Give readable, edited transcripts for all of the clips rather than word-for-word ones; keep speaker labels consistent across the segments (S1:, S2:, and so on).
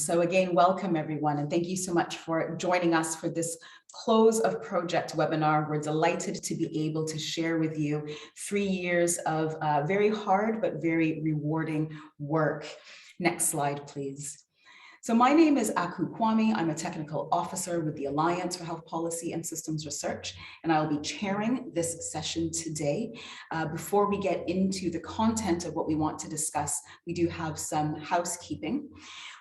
S1: So again, welcome everyone, and thank you so much for joining us for this close of project webinar. We're delighted to be able to share with you 3 years of very hard but very rewarding work. Next slide, please. So my name is Aku Kwame. I'm a technical officer with the Alliance for Health Policy and Systems Research, and I'll be chairing this session today. Before we get into the content of what we want to discuss, we do have some housekeeping.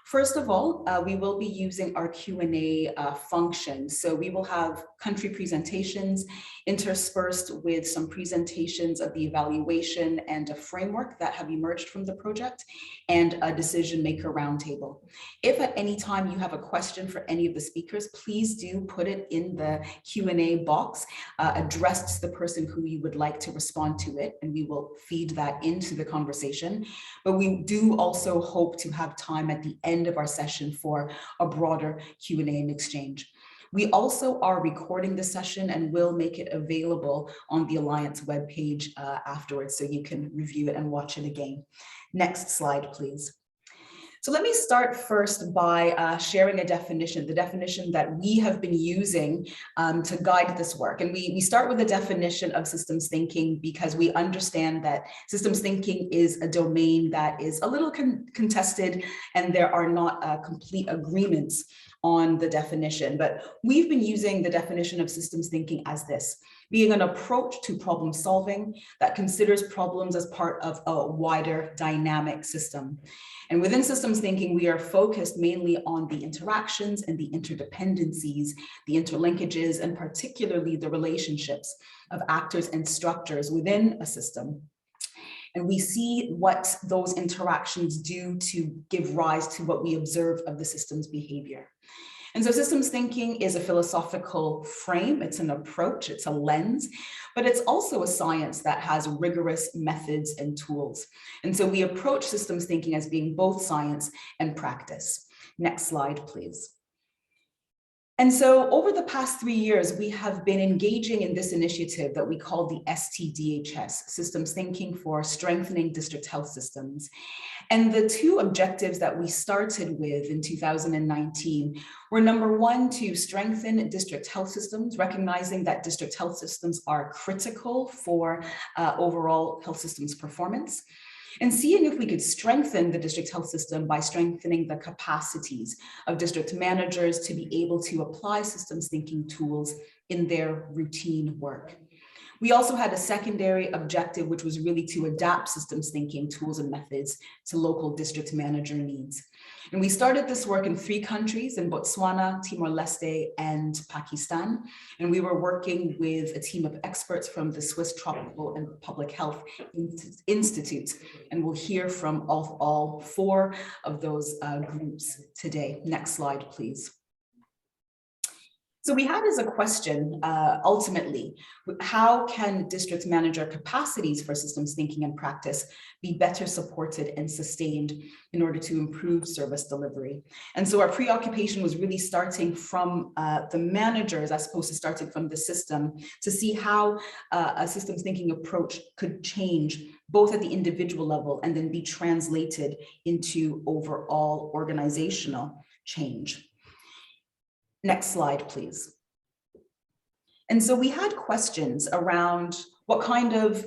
S1: First of all, we will be using our Q&A function. So we will have country presentations interspersed with some presentations of the evaluation and a framework that have emerged from the project and a decision maker roundtable. If at any time you have a question for any of the speakers, please do put it in the Q&A box addressed to the person who you would like to respond to it, and we will feed that into the conversation. But we do also hope to have time at the end of our session for a broader Q&A and exchange. We also are recording the session and will make it available on the Alliance webpage afterwards, so you can review it and watch it again. Next slide, please. So let me start first by sharing a definition, the definition that we have been using to guide this work. And we start with the definition of systems thinking because we understand that systems thinking is a domain that is a little contested and there are not complete agreements on the definition. But we've been using the definition of systems thinking as this: being an approach to problem solving that considers problems as part of a wider dynamic system. And within systems thinking, we are focused mainly on the interactions and the interdependencies, the interlinkages, and particularly the relationships of actors and structures within a system. And we see what those interactions do to give rise to what we observe of the system's behavior. And so systems thinking is a philosophical frame, it's an approach, it's a lens, but it's also a science that has rigorous methods and tools. And so we approach systems thinking as being both science and practice. Next slide, please. And so over the past 3 years, we have been engaging in this initiative that we call the ST-DHS, Systems Thinking for Strengthening District Health Systems. And the two objectives that we started with in 2019 were, number one, to strengthen district health systems, recognizing that district health systems are critical for overall health systems performance, and seeing if we could strengthen the district health system by strengthening the capacities of district managers to be able to apply systems thinking tools in their routine work. We also had a secondary objective, which was really to adapt systems thinking tools and methods to local district manager needs. And we started this work in 3 countries, in Botswana, Timor-Leste, and Pakistan. And we were working with a team of experts from the Swiss Tropical and Public Health Institute. And we'll hear from all 4 of those groups today. Next slide, please. So we had as a question, ultimately, how can district manager capacities for systems thinking and practice be better supported and sustained in order to improve service delivery? And so our preoccupation was really starting from the managers as opposed to starting from the system to see how a systems thinking approach could change both at the individual level and then be translated into overall organizational change. Next slide, please. And so we had questions around what kind of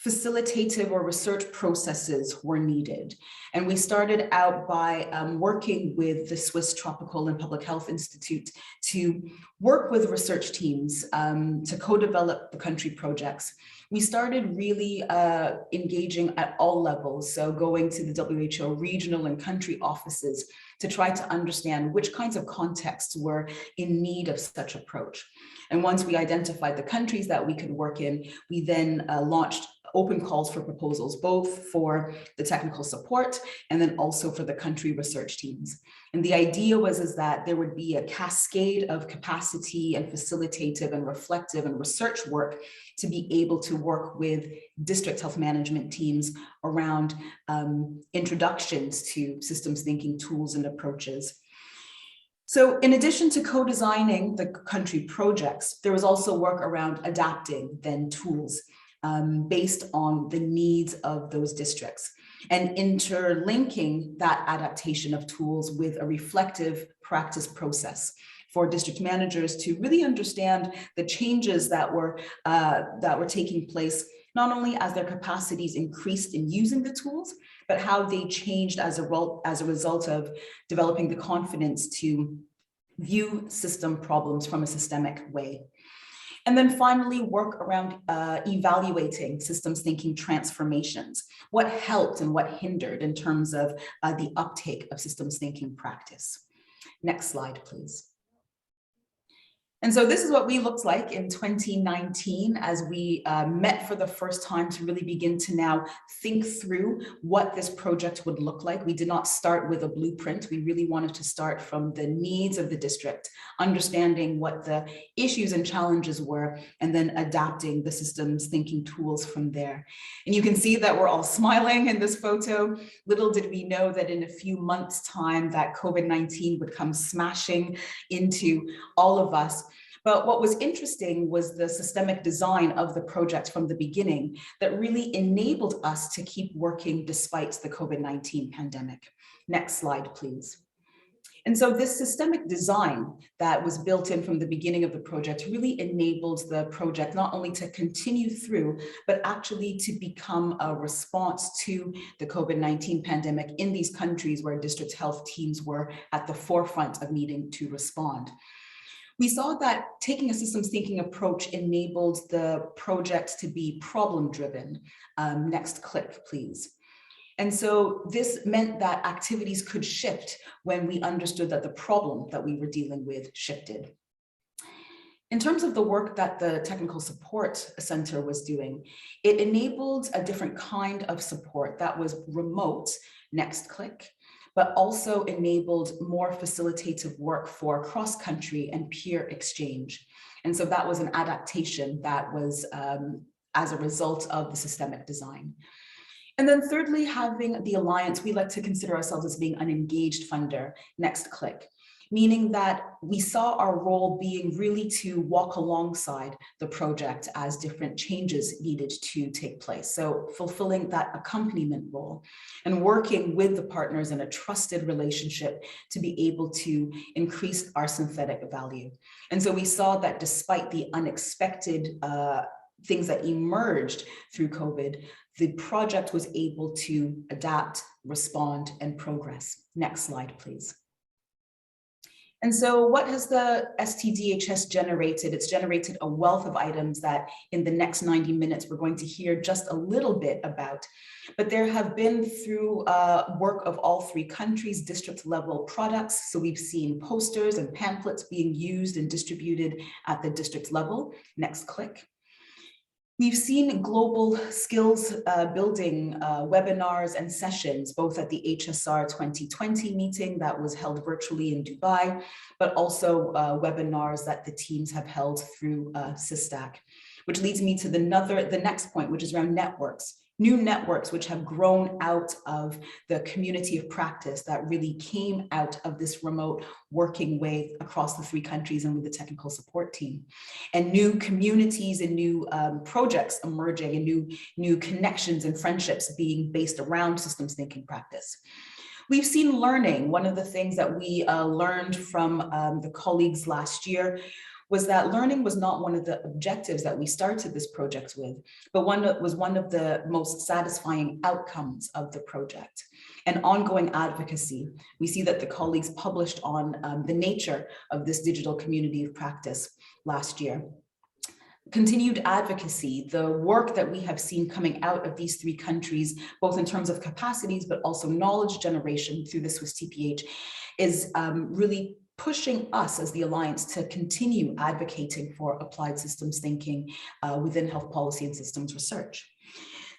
S1: facilitative or research processes were needed. And we started out by working with the Swiss Tropical and Public Health Institute to work with research teams to co-develop the country projects. We started really engaging at all levels, so going to the WHO regional and country offices to try to understand which kinds of contexts were in need of such approach. And once we identified the countries that we could work in, we then launched open calls for proposals, both for the technical support and then also for the country research teams. And the idea was that there would be a cascade of capacity and facilitative and reflective and research work to be able to work with district health management teams around introductions to systems thinking tools and approaches. So in addition to co-designing the country projects, there was also work around adapting then tools based on the needs of those districts. and interlinking that adaptation of tools with a reflective practice process for district managers to really understand the changes that were taking place, not only as their capacities increased in using the tools, but how they changed as a result of developing the confidence to view system problems from a systemic way. And then finally, work around evaluating systems thinking transformations. What helped and what hindered in terms of the uptake of systems thinking practice. Next slide, please. And so this is what we looked like in 2019 as we met for the first time to really begin to now think through what this project would look like. We did not start with a blueprint. We really wanted to start from the needs of the district, understanding what the issues and challenges were, and then adapting the systems thinking tools from there. And you can see that we're all smiling in this photo. Little did we know that in a few months' time that COVID-19 would come smashing into all of us. But what was interesting was the systemic design of the project from the beginning that really enabled us to keep working despite the COVID-19 pandemic. Next slide, please. And so this systemic design that was built in from the beginning of the project really enabled the project not only to continue through, but actually to become a response to the COVID-19 pandemic in these countries where district health teams were at the forefront of needing to respond. We saw that taking a systems thinking approach enabled the project to be problem-driven. Next click, please. And so this meant that activities could shift when we understood that the problem that we were dealing with shifted. In terms of the work that the Technical Support Center was doing, it enabled a different kind of support that was remote. Next click. But also enabled more facilitative work for cross-country and peer exchange. And so that was an adaptation that was as a result of the systemic design. And then thirdly, having the alliance, we like to consider ourselves as being an engaged funder. Next click. Meaning that we saw our role being really to walk alongside the project as different changes needed to take place. So fulfilling that accompaniment role and working with the partners in a trusted relationship to be able to increase our synthetic value. And so we saw that despite the unexpected things that emerged through COVID, the project was able to adapt, respond, and progress. Next slide, please. And so what has the ST-DHS generated? It's generated a wealth of items that in the next 90 minutes, we're going to hear just a little bit about. But there have been through work of all three countries, district level products. So we've seen posters and pamphlets being used and distributed at the district level. Next click. We've seen global skills building webinars and sessions, both at the HSR 2020 meeting that was held virtually in Dubai, but also webinars that the teams have held through SysTac, which leads me to the next point, which is around networks. New networks which have grown out of the community of practice that really came out of this remote working way across the three countries and with the technical support team. And new communities and new projects emerging and new connections and friendships being based around systems thinking practice. We've seen learning. One of the things that we learned from the colleagues last year was that learning was not one of the objectives that we started this project with, but one of the most satisfying outcomes of the project. And ongoing advocacy. We see that the colleagues published on the nature of this digital community of practice last year. Continued advocacy, the work that we have seen coming out of these three countries, both in terms of capacities, but also knowledge generation through the Swiss TPH, is really pushing us as the Alliance to continue advocating for applied systems thinking within health policy and systems research.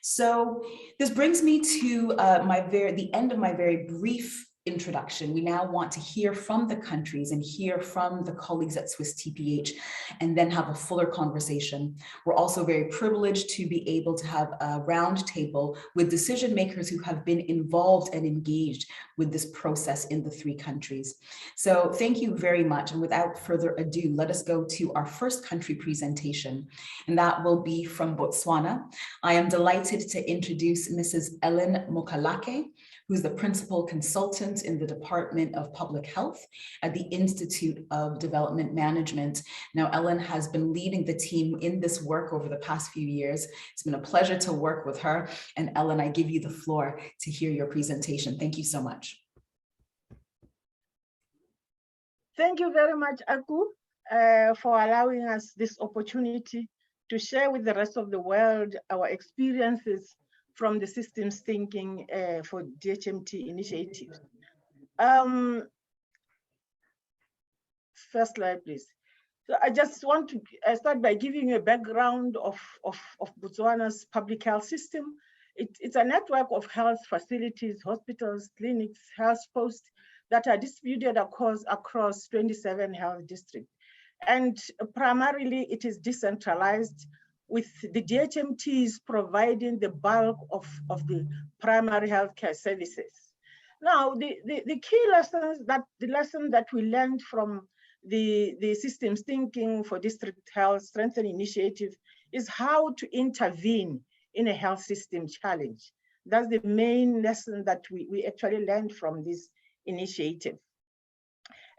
S1: So this brings me to the end of my very brief introduction. We now want to hear from the countries and hear from the colleagues at Swiss TPH and then have a fuller conversation. We're also very privileged to be able to have a roundtable with decision makers who have been involved and engaged with this process in the 3 countries. So thank you very much. And without further ado, let us go to our first country presentation, and that will be from Botswana. I am delighted to introduce Mrs. Ellen Mokalake, who's the principal consultant in the Department of Public Health at the Institute of Development Management. Now, Ellen has been leading the team in this work over the past few years. It's been a pleasure to work with her. And Ellen, I give you the floor to hear your presentation. Thank you so much.
S2: Thank you very much, Aku, for allowing us this opportunity to share with the rest of the world our experiences from the systems thinking for DHMT initiatives. First slide, please. So I just want to start by giving you a background of Botswana's public health system. It's a network of health facilities, hospitals, clinics, health posts that are distributed across 27 health districts. And primarily it is decentralized, with the DHMTs providing the bulk of the primary healthcare services. Now, the key lessons the lesson that we learned from the systems thinking for district health strengthening initiative is how to intervene in a health system challenge. That's the main lesson that we actually learned from this initiative.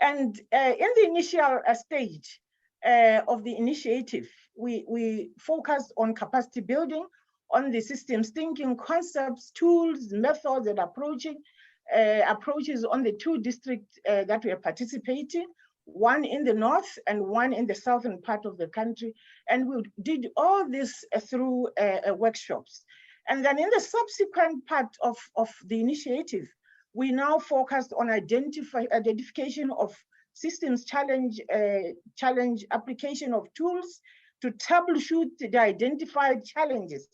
S2: And in the initial stage of the initiative, we focused on capacity building, on the systems thinking concepts, tools, methods, and approaches on the 2 districts that were participating, one in the north and one in the southern part of the country. And we did all this through workshops. And then in the subsequent part of the initiative, we now focused on identification of systems challenge application of tools to troubleshoot the identified challenges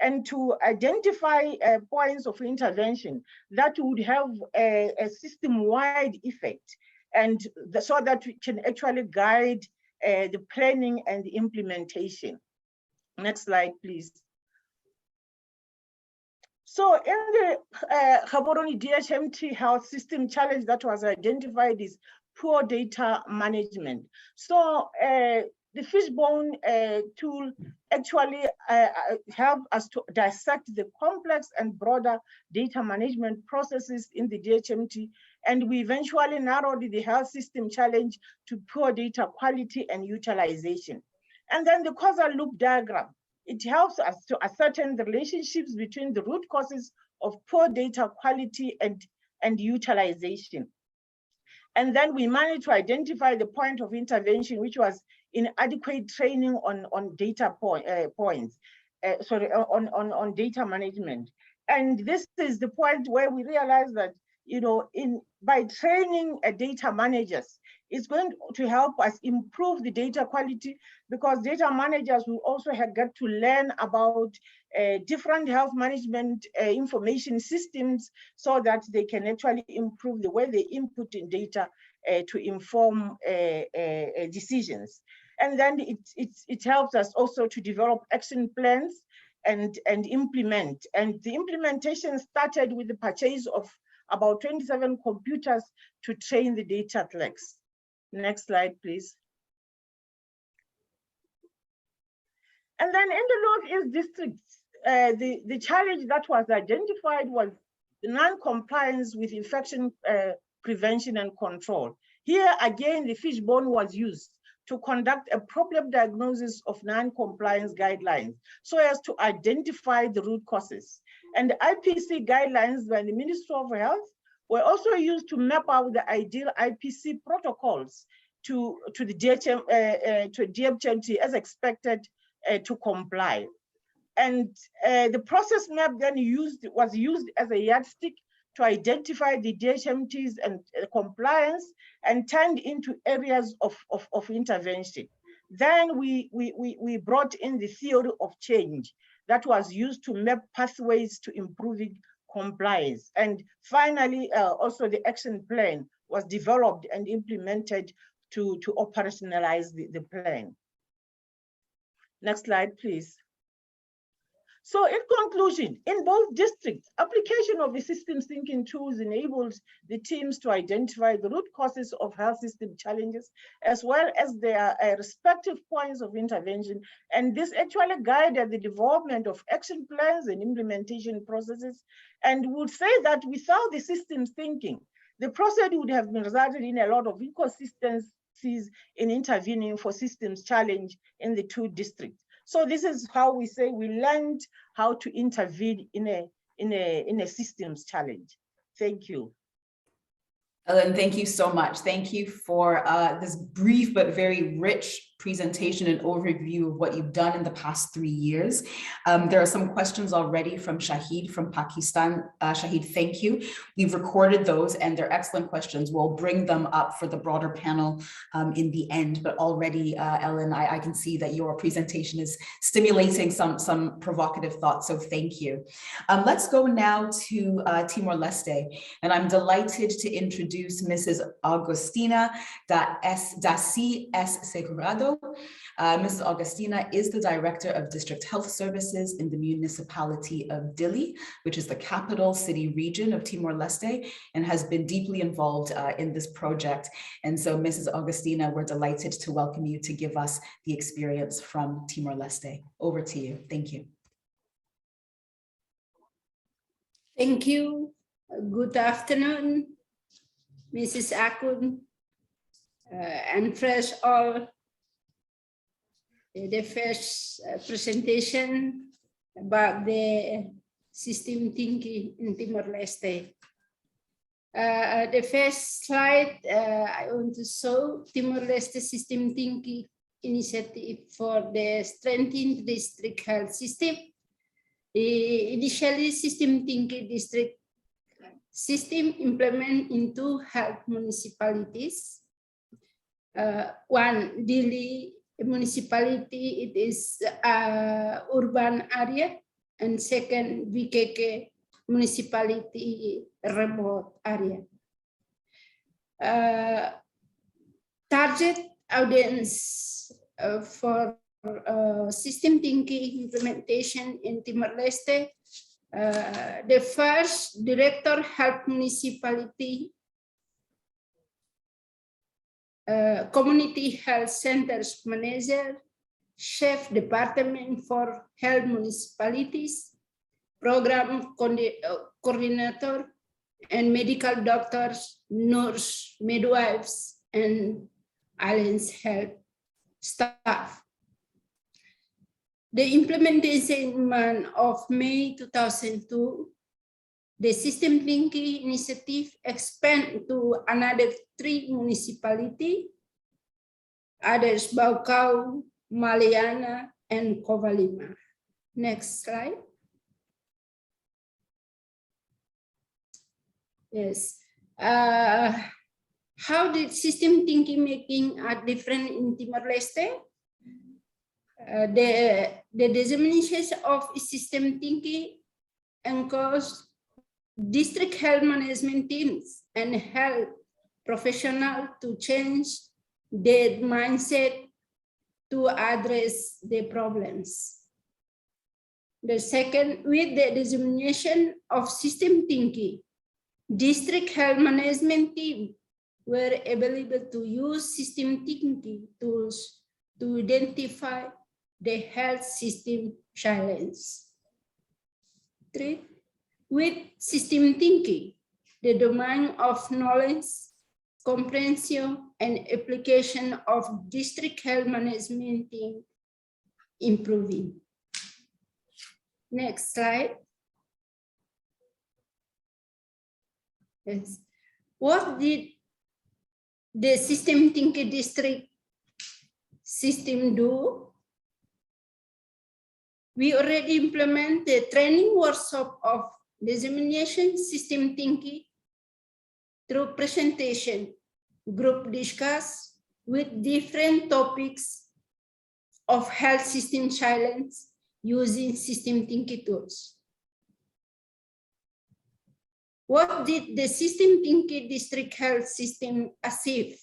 S2: and to identify points of intervention that would have a system-wide effect, and so that we can actually guide the planning and the implementation. Next slide, please. So in the Gaborone DHMT health system challenge that was identified is poor data management. So the fishbone tool actually helped us to dissect the complex and broader data management processes in the DHMT, and we eventually narrowed the health system challenge to poor data quality and utilization. And then the causal loop diagram, it helps us to ascertain the relationships between the root causes of poor data quality and utilization. And then we managed to identify the point of intervention, which was inadequate training on data points, on data management. And this is the point where we realized that, you know, by training data managers, it's going to help us improve the data quality, because data managers will also get to learn about different health management information systems, so that they can actually improve the way they input in data to inform decisions. And then it helps us also to develop action plans and implement. And the implementation started with the purchase of about 27 computers to train the data clerks. Next slide, please. And then in the Northeast districts, the challenge that was identified was the non-compliance with infection prevention and control. Here again, the fishbone was used to conduct a problem diagnosis of non-compliance guidelines, so as to identify the root causes. And the IPC guidelines by the Ministry of Health were also used to map out the ideal IPC protocols to the DHMT as expected to comply. And the process map then was used as a yardstick to identify the DHMTs and compliance, and turned into areas of intervention. Then we brought in the theory of change that was used to map pathways to improving compliance. And finally, also the action plan was developed and implemented to operationalize the plan. Next slide, please. So in conclusion, in both districts, application of the systems thinking tools enables the teams to identify the root causes of health system challenges, as well as their respective points of intervention. And this actually guided the development of action plans and implementation processes. And would say that without the systems thinking, the process would have been resulted in a lot of inconsistencies in intervening for systems challenge in the two districts. So this is how we say we learned how to intervene in a systems challenge. Thank you.
S1: Ellen, thank you so much. Thank you for this brief but very rich presentation and overview of what you've done in the past 3 years. There are some questions already from Shahid from Pakistan. Shahid, thank you. We've recorded those and they're excellent questions. We'll bring them up for the broader panel in the end, but already, Ellen, I can see that your presentation is stimulating some provocative thoughts, so thank you. Let's go now to Timor-Leste, and I'm delighted to introduce Mrs. Agustina da C.S. Segurado. Mrs. Agustina is the Director of District Health Services in the municipality of Dili, which is the capital city region of Timor-Leste, and has been deeply involved in this project. And so, Mrs. Agustina, we're delighted to welcome you to give us the experience from Timor-Leste. Over to you. Thank you.
S3: Thank you. Good afternoon, Mrs. Akun, and fresh all. The first presentation about the system thinking in Timor-Leste. The first slide, I want to show Timor-Leste system thinking initiative for the strengthened district health system. Initially, system thinking district system implement into health municipalities. One, Dili municipality, it is urban area, and second, BKK municipality, remote area. Target audience for system thinking implementation in Timor-Leste. The first, director health municipality, community health centers manager, chef department for health municipalities, program coordinator, and medical doctors, nurse, midwives, and alliance health staff. The implementation month of May 2002, the system thinking initiative expanded to another 3 municipalities, others Baucau, Maliana, and Covalima. Next slide. Yes. How did system thinking making are different in Timor-Leste? The dissemination of system thinking encourages district health management teams and health professionals to change their mindset to address the problems. The second, with the dissemination of system thinking, district health management teams were able to use system thinking tools to identify the health system challenges. 3. With system thinking, the domain of knowledge, comprehension, and application of district health management team improving. Next slide. Yes. What did the system thinking district system do? We already implement the training workshop of dissemination system thinking through presentation, group discuss with different topics of health system challenge using system thinking tools. What did the system thinking district health system achieve?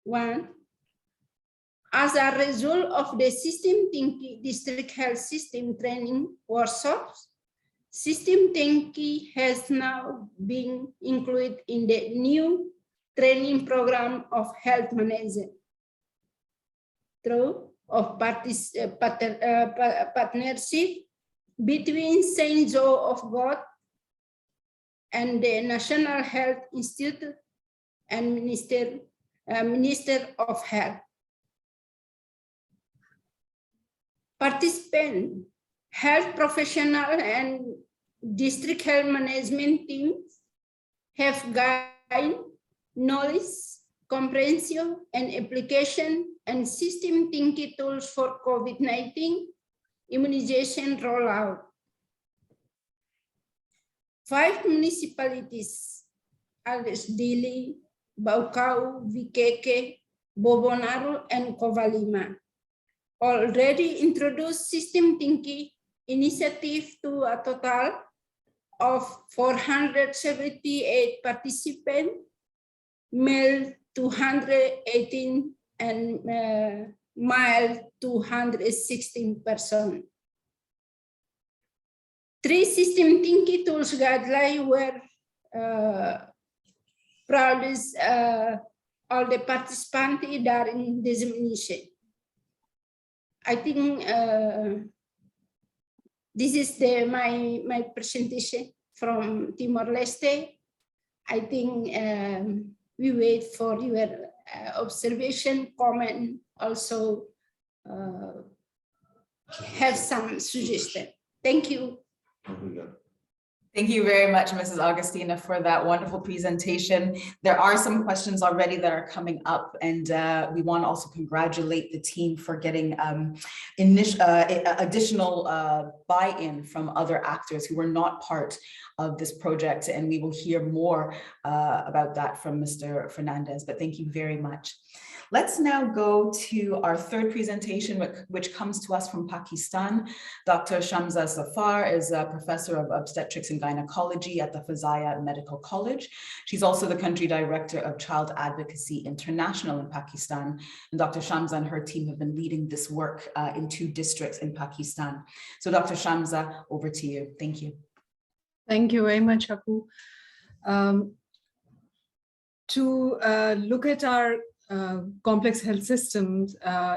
S3: 1. As a result of the system thinking district health system training workshops, system thinking has now been included in the new training program of health management through partnership between Saint Joe of God and the National Health Institute and Minister of Health. Participant health professional and district health management teams have gained knowledge, comprehension, and application and system thinking tools for COVID-19 immunization rollout. 5 municipalities, Alice Dili, Baucau, Vikeke, Bobonaro, and Covalima, already introduced system thinking initiative to a total of 478 participants, male 218 and male 216 persons. 3 system thinking tools guidelines were produced all the participants during this mission. I think this is my presentation from Timor-Leste. I think we wait for your observation, comment, also have some suggestion. Thank you.
S1: Thank you very much, Mrs. Augustina, for that wonderful presentation. There are some questions already that are coming up, and we want to also congratulate the team for getting additional buy-in from other actors who were not part of this project, and we will hear more about that from Mr. Fernandez, but thank you very much. Let's now go to our third presentation, which comes to us from Pakistan. Dr. Shamsa Zafar is a professor of obstetrics and gynecology at the Fazaya Medical College. She's also the country director of Child Advocacy International in Pakistan. And Dr. Shamsa and her team have been leading this work in 2 districts in Pakistan. So Dr. Shamsa, over to you. Thank you.
S4: Thank you very much, Apu. To look at our complex health systems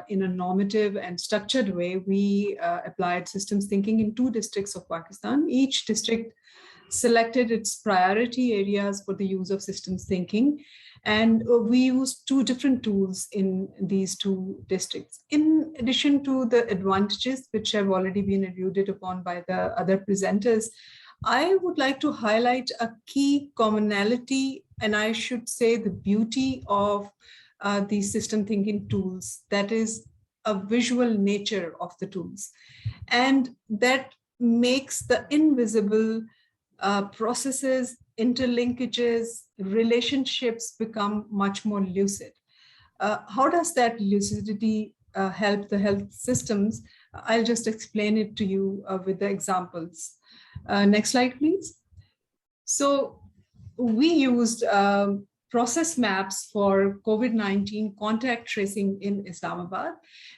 S4: in a normative and structured way, we applied systems thinking in 2 districts of Pakistan. Each district selected its priority areas for the use of systems thinking, and we used 2 different tools in these 2 districts. In addition to the advantages which have already been alluded upon by the other presenters, I would like to highlight a key commonality, and I should say the beauty of these system thinking tools, that is a visual nature of the tools, and that makes the invisible processes, interlinkages, relationships become much more lucid. How does that lucidity help the health systems? I'll just explain it to you with the examples. Next slide, please. So we used process maps for COVID-19 contact tracing in Islamabad.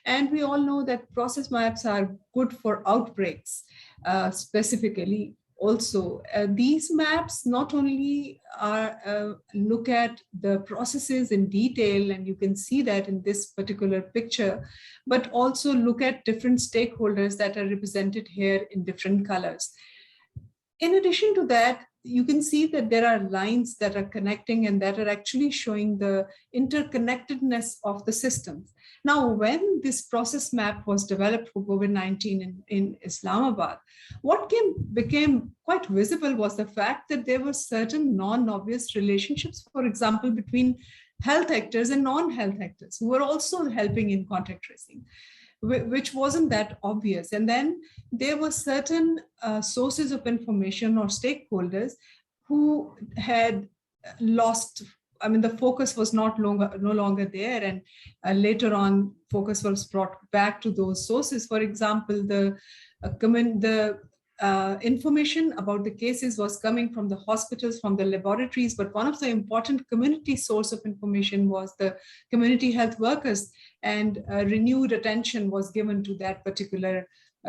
S4: And we all know that process maps are good for outbreaks specifically. Also, these maps not only look at the processes in detail, and you can see that in this particular picture, but also look at different stakeholders that are represented here in different colors. In addition to that, you can see that there are lines that are connecting and that are actually showing the interconnectedness of the systems. Now, when this process map was developed for COVID-19 in Islamabad, what became quite visible was the fact that there were certain non-obvious relationships, for example, between health actors and non-health actors who were also helping in contact tracing, which wasn't that obvious. And then there were certain sources of information or stakeholders who had lost, I mean, the focus was no longer there, and later on focus was brought back to those sources. For example, the information about the cases was coming from the hospitals, from the laboratories, but one of the important community source of information was the community health workers, and renewed attention was given to that particular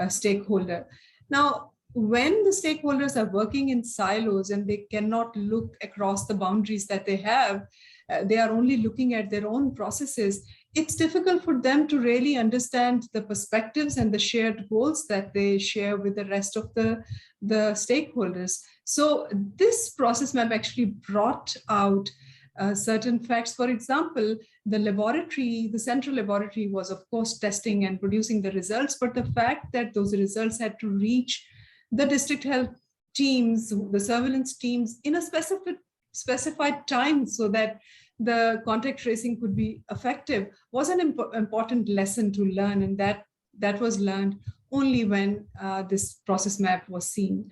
S4: stakeholder. Now, when the stakeholders are working in silos and they cannot look across the boundaries that they have, they are only looking at their own processes, it's difficult for them to really understand the perspectives and the shared goals that they share with the rest of the stakeholders. So this process map actually brought out certain facts. For example, the laboratory, the central laboratory was of course testing and producing the results, but the fact that those results had to reach the district health teams, the surveillance teams in a specified time so that the contact tracing could be effective was an important lesson to learn, and that was learned only when this process map was seen.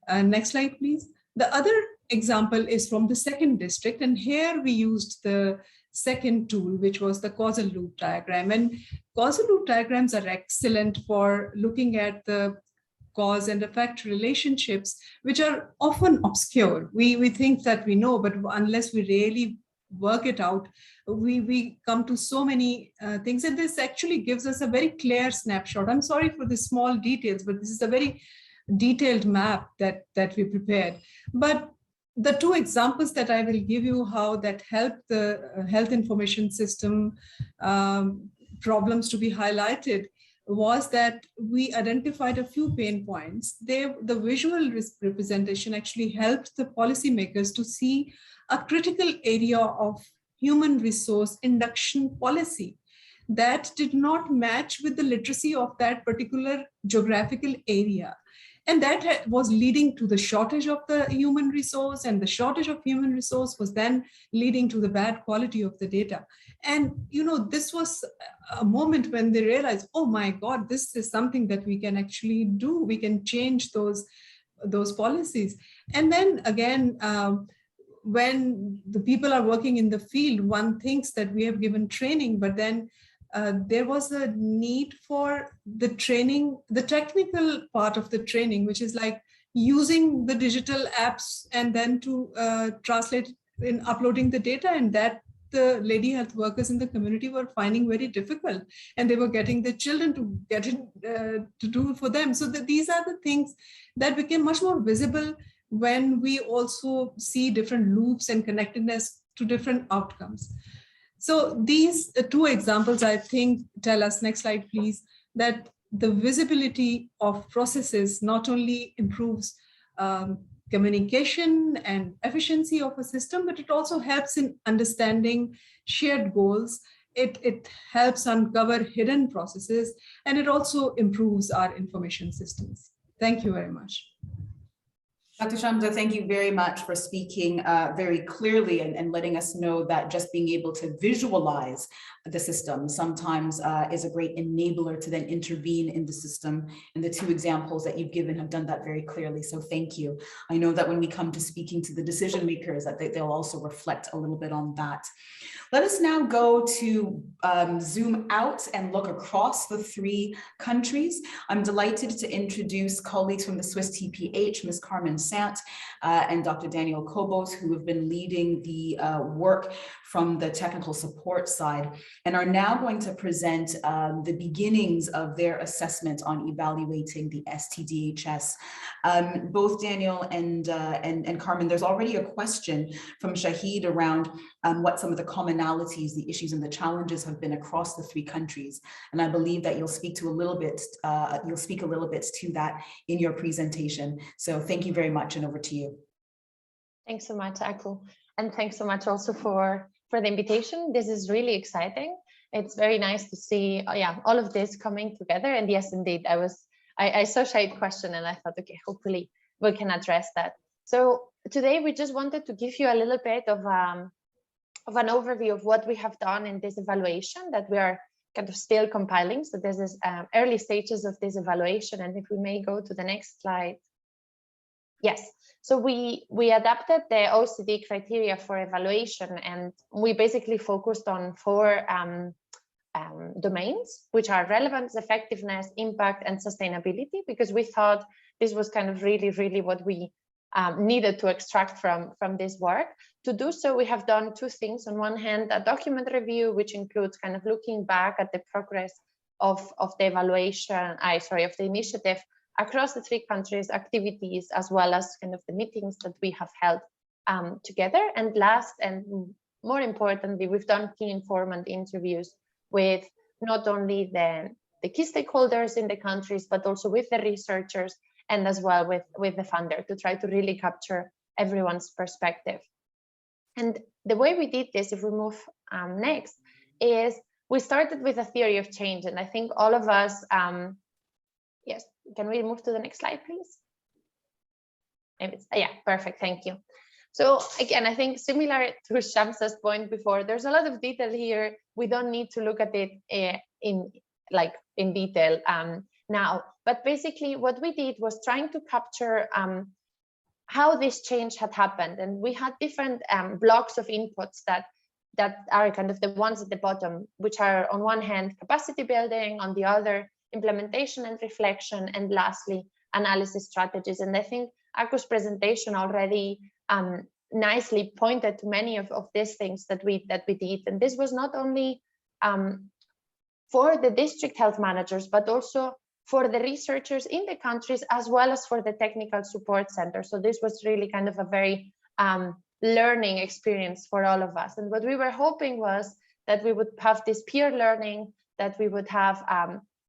S4: Next slide, please. The other example is from the second district, and here we used the second tool, which was the causal loop diagram. And causal loop diagrams are excellent for looking at the cause and effect relationships, which are often obscure. We think that we know, but unless we really work it out, we come to so many things. And this actually gives us a very clear snapshot. I'm sorry for the small details, but this is a very detailed map that we prepared. But the two examples that I will give you how that helped the health information system problems to be highlighted was that we identified a few pain points. The visual representation actually helped the policymakers to see a critical area of human resource induction policy that did not match with the literacy of that particular geographical area. And that was leading to the shortage of the human resource, and the shortage of human resource was then leading to the bad quality of the data. And this was a moment when they realized, oh my God, this is something that we can actually do. We can change those policies. And then again, when the people are working in the field, one thinks that we have given training, but then there was a need for the training, the technical part of the training, which is like using the digital apps and then to translate in uploading the data, and that the lady health workers in the community were finding very difficult, and they were getting the children to get it to do for them. So these are the things that became much more visible when we also see different loops and connectedness to different outcomes. So these two examples, I think, tell us, next slide, please, that the visibility of processes not only improves communication and efficiency of a system, but it also helps in understanding shared goals. It helps uncover hidden processes, and it also improves our information systems. Thank you very much.
S1: Dr. Shamsa, thank you very much for speaking very clearly and letting us know that just being able to visualize the system sometimes is a great enabler to then intervene in the system. And the two examples that you've given have done that very clearly. So thank you. I know that when we come to speaking to the decision makers, that they'll also reflect a little bit on that. Let us now go to zoom out and look across the three countries. I'm delighted to introduce colleagues from the Swiss TPH, Ms. Carmen Sant and Dr. Daniel Kobos, who have been leading the work from the technical support side and are now going to present the beginnings of their assessment on evaluating the ST-DHS. Both Daniel and Carmen, there's already a question from Shahid around what some of the commonalities, the issues and the challenges have been across the three countries. And I believe that you'll speak a little bit to that in your presentation. So thank you very much, and over to you.
S5: Thanks so much, Aku. And thanks so much also for the invitation. This is really exciting. It's very nice to see, all of this coming together. And yes, indeed, I saw Shahid's question and I thought, okay, hopefully we can address that. So today we just wanted to give you a little bit of an overview of what we have done in this evaluation that we are kind of still compiling. So this is early stages of this evaluation. And if we may go to the next slide. Yes, so we adapted the OECD criteria for evaluation, and we basically focused on 4 domains, which are relevance, effectiveness, impact, and sustainability, because we thought this was kind of really what we needed to extract from this work. To do so, we have done two things. On one hand, a document review, which includes kind of looking back at the progress of the evaluation, of the initiative across the 3 countries, activities, as well as kind of the meetings that we have held together. And last and more importantly, we've done key informant interviews with not only the key stakeholders in the countries, but also with the researchers and as well with the funder, to try to really capture everyone's perspective. And the way we did this, if we move next, is we started with a theory of change. And I think all of us, yes, can we move to the next slide, please? Yeah, perfect, thank you. So again, I think similar to Shamsa's point before, there's a lot of detail here. We don't need to look at it in detail now, but basically what we did was trying to capture how this change had happened. And we had different blocks of inputs that are kind of the ones at the bottom, which are on one hand, capacity building, on the other, implementation and reflection, and lastly, analysis strategies. And I think Aku's presentation already nicely pointed to many of these things that we did. And this was not only for the district health managers, but also for the researchers in the countries, as well as for the technical support center. So this was really kind of a very learning experience for all of us. And what we were hoping was that we would have this peer learning, that we would have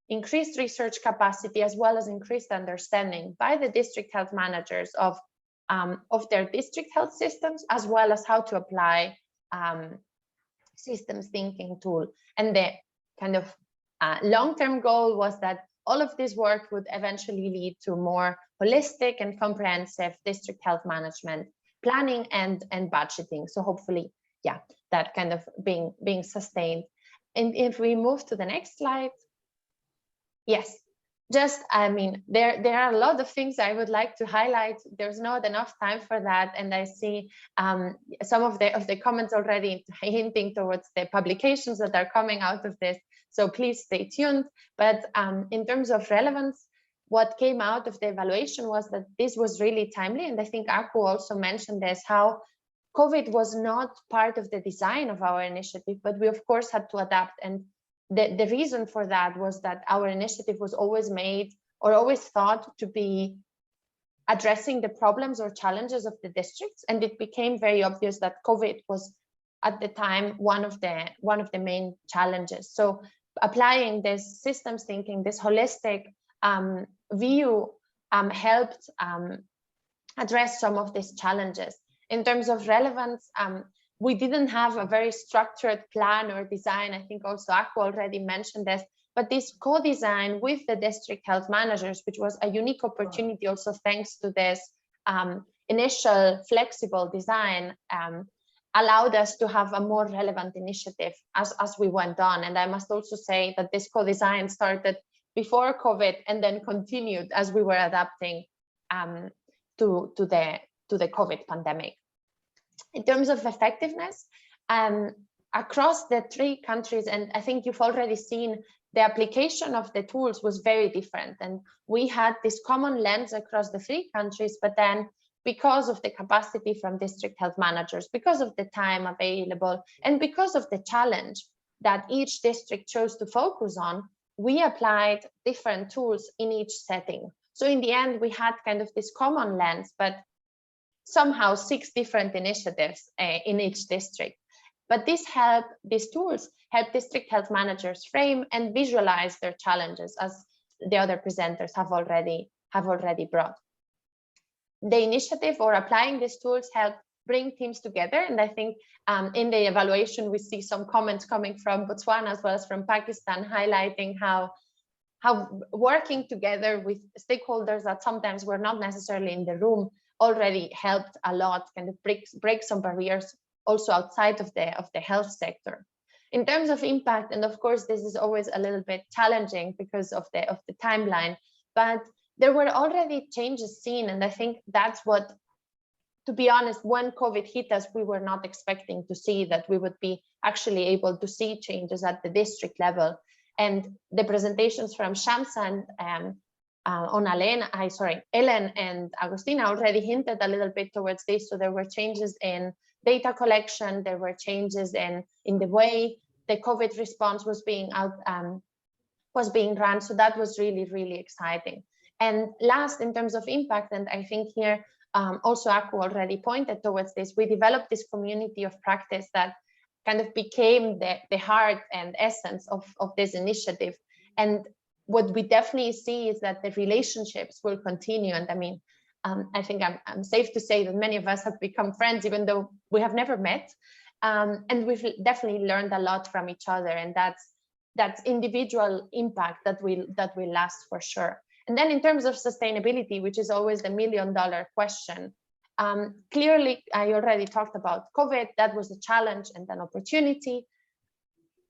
S5: increased research capacity, as well as increased understanding by the district health managers of their district health systems, as well as how to apply systems thinking tool. And the kind of long-term goal was that all of this work would eventually lead to more holistic and comprehensive district health management planning and budgeting. So hopefully, yeah, that kind of being sustained. And if we move to the next slide, yes, just, I mean, there are a lot of things I would like to highlight. There's not enough time for that. And I see some of the comments already hinting towards the publications that are coming out of this. So please stay tuned. But in terms of relevance, what came out of the evaluation was that this was really timely. And I think Aku also mentioned this, how COVID was not part of the design of our initiative, but we of course had to adapt. And the reason for that was that our initiative was always made or always thought to be addressing the problems or challenges of the districts. And it became very obvious that COVID was at the time one of the main challenges. So applying this systems thinking, this holistic view helped address some of these challenges. In terms of relevance, we didn't have a very structured plan or design. I think also Aku already mentioned this, but this co-design with the district health managers, which was a unique opportunity also thanks to this initial flexible design, allowed us to have a more relevant initiative as we went on. And I must also say that this co-design started before COVID and then continued as we were adapting to the COVID pandemic. In terms of effectiveness, across the 3 countries, and I think you've already seen, the application of the tools was very different. And we had this common lens across the 3 countries, but then because of the capacity from district health managers, because of the time available, and because of the challenge that each district chose to focus on, we applied different tools in each setting. So in the end, we had kind of this common lens, but somehow 6 different initiatives in each district. But these tools help district health managers frame and visualize their challenges, as the other presenters have already brought. The initiative or applying these tools help bring teams together. And I think in the evaluation, we see some comments coming from Botswana as well as from Pakistan, highlighting how working together with stakeholders that sometimes were not necessarily in the room already helped a lot, kind of break some barriers also outside of the health sector. In terms of impact, and of course, this is always a little bit challenging because of the timeline, but there were already changes seen. And I think that's what, to be honest, when COVID hit us, we were not expecting to see that we would be actually able to see changes at the district level. And the presentations from Shamsa and Ellen and Agustina already hinted a little bit towards this. So there were changes in data collection, there were changes in the way the COVID response was being run. So that was really, really exciting. And last, in terms of impact, and I think here also Aku already pointed towards this, we developed this community of practice that kind of became the heart and essence of this initiative. And what we definitely see is that the relationships will continue. And I mean, I think I'm safe to say that many of us have become friends, even though we have never met. And we've definitely learned a lot from each other. And that's individual impact that will last for sure. And then in terms of sustainability, which is always the $1 million question, clearly, I already talked about COVID. That was a challenge and an opportunity.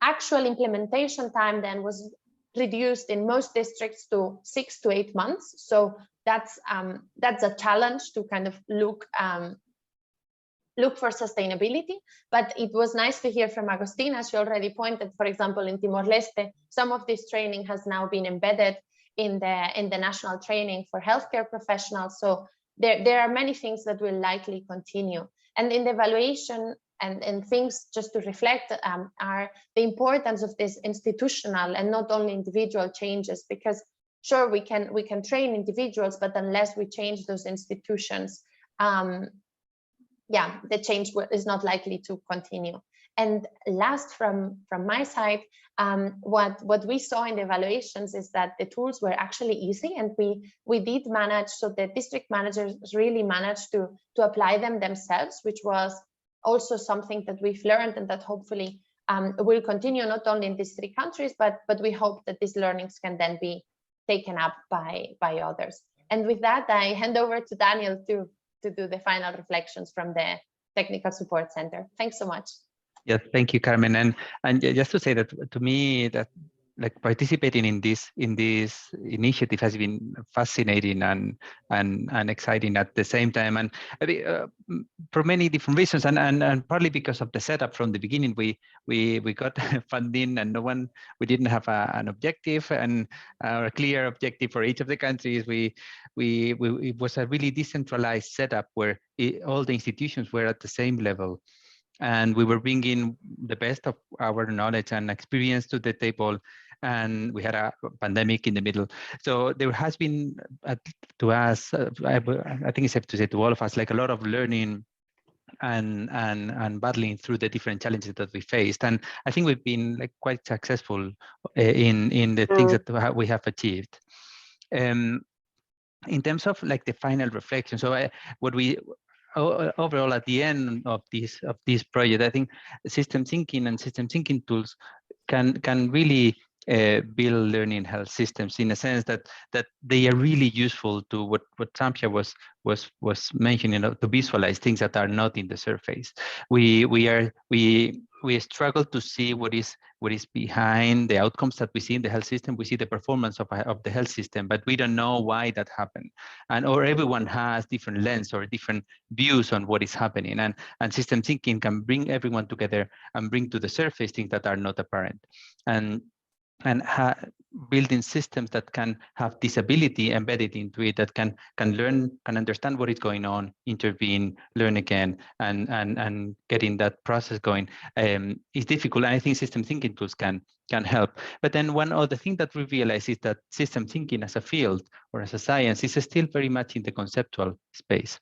S5: Actual implementation time then was reduced in most districts to 6 to 8 months. So that's a challenge to kind of look for sustainability. But it was nice to hear from Agustina. She already pointed, for example, in Timor-Leste, some of this training has now been embedded in the national training for healthcare professionals. So there are many things that will likely continue. And in the evaluation and things just to reflect are the importance of this institutional and not only individual changes, because sure, we can train individuals, but unless we change those institutions, the change is not likely to continue. And last from my side, what we saw in the evaluations is that the tools were actually easy, and we did manage, so the district managers really managed to apply them themselves, which was also something that we've learned and that hopefully will continue not only in these 3 countries, but we hope that these learnings can then be taken up by others. And with that, I hand over to Daniel to do the final reflections from the Technical Support Center. Thanks so much.
S6: Yes, thank you, Carmen. And just to say that to me, that like participating in this initiative has been fascinating and exciting at the same time, and for many different reasons, and partly because of the setup from the beginning. We got funding, and we didn't have an objective and a clear objective for each of the countries. It was a really decentralized setup where all the institutions were at the same level. And we were bringing the best of our knowledge and experience to the table, and we had a pandemic in the middle. So there has been, to us, I think it's safe to say to all of us, like a lot of learning and battling through the different challenges that we faced. And I think we've been like quite successful in the things that we have achieved. In terms of like the final reflection, so overall, at the end of this project, I think system thinking and system thinking tools can really build learning health systems in a sense that they are really useful to what Samsia was mentioning, to visualize things that are not in the surface. We struggle to see what is behind the outcomes that we see in the health system. We see the performance of the health system, but we don't know why that happened. Or everyone has different lens or different views on what is happening. And system thinking can bring everyone together and bring to the surface things that are not apparent. And building systems that can have disability embedded into it, that can learn, can understand what is going on, intervene, learn again, and getting that process going is difficult. And I think system thinking tools can help. But then one other thing that we realize is that system thinking as a field or as a science is still very much in the conceptual space,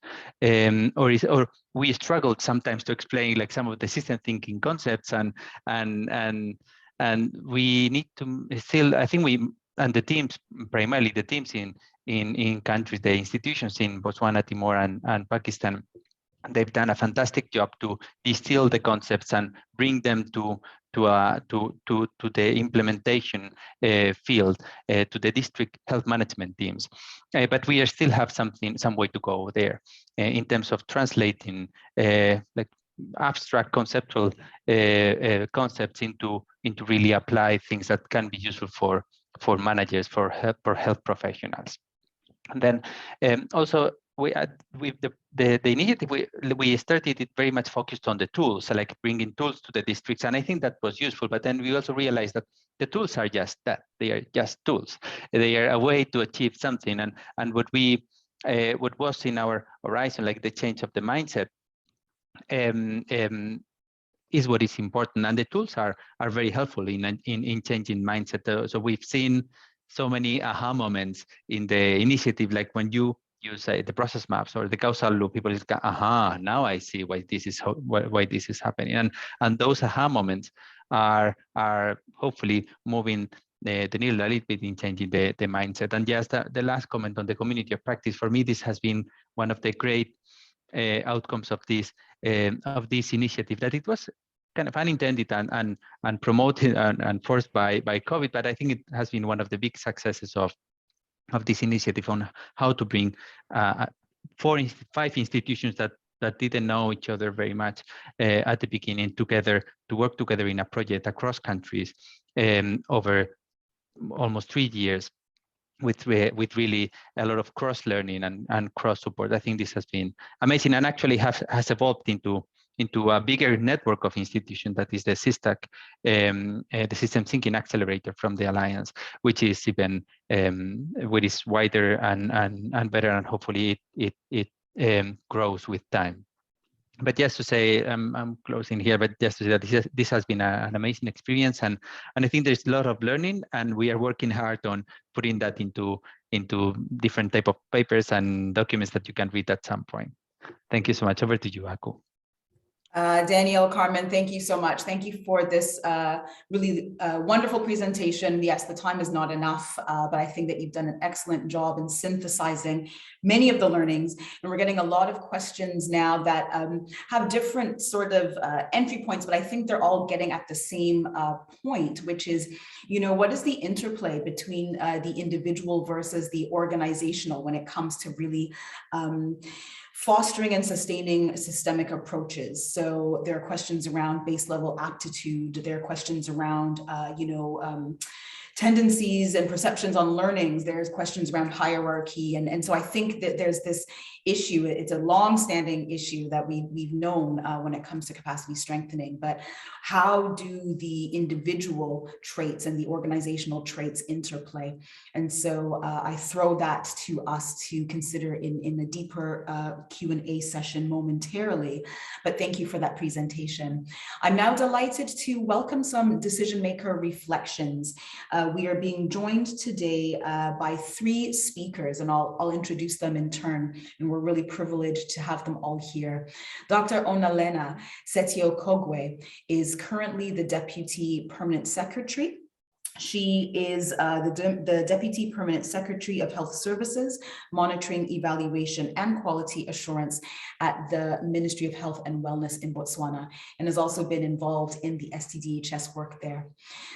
S6: or we struggled sometimes to explain like some of the system thinking concepts, and we need to still, I think and the teams, primarily the teams in countries, the institutions in Botswana, Timor, and Pakistan, they've done a fantastic job to distill the concepts and bring them to the implementation field, to the district health management teams. But we still have some way to go there in terms of translating like abstract conceptual concepts into really apply things that can be useful for managers, for health professionals. And then also with the initiative, we started it very much focused on the tools, so like bringing tools to the districts, and I think that was useful. But then we also realized that the tools are just that; they are just tools. They are a way to achieve something, and what was in our horizon, like the change of the mindset, is what is important, and the tools are very helpful in changing mindset. So we've seen so many aha moments in the initiative, like when you use the process maps or the causal loop, people is, aha, now I see why this is why this is happening, and those aha moments are hopefully moving the needle a little bit in changing the mindset. And just the last comment on the community of practice, for me, this has been one of the great outcomes of this initiative, that it was kind of unintended and promoted and forced by COVID, but I think it has been one of the big successes of this initiative on how to bring 5 institutions that didn't know each other very much at the beginning together to work together in a project across countries over almost 3 years with really a lot of cross learning and cross support. I think this has been amazing, and actually has evolved into a bigger network of institutions that is the SysTAC, the System Thinking Accelerator from the Alliance, which is even which is wider and better, and hopefully it grows with time. But just to say, I'm closing here, but just to say that this has been an amazing experience, and I think there's a lot of learning, and we are working hard on putting that into different type of papers and documents that you can read at some point. Thank you so much. Over to you, Aku.
S1: Daniel, Carmen, thank you so much. Thank you for this really wonderful presentation. Yes, the time is not enough, but I think that you've done an excellent job in synthesizing many of the learnings. And we're getting a lot of questions now that have different sort of entry points, but I think they're all getting at the same point, which is, you know, what is the interplay between the individual versus the organizational when it comes to really fostering and sustaining systemic approaches. So there are questions around base level aptitude. There are questions around, tendencies and perceptions on learnings. There's questions around hierarchy. And so I think that there's this issue, it's a long-standing issue that we've known when it comes to capacity strengthening, but how do the individual traits and the organizational traits interplay? And so I throw that to us to consider in a deeper Q&A session momentarily, but thank you for that presentation. I'm now delighted to welcome some decision maker reflections. We are being joined today by 3 speakers, and I'll introduce them in turn. And we're really privileged to have them all here. Dr. Onalena Setio-Kogwe is currently the Deputy Permanent Secretary. She is the Deputy Permanent Secretary of Health Services, Monitoring, Evaluation, and Quality Assurance at the Ministry of Health and Wellness in Botswana, and has also been involved in the ST-DHS work there.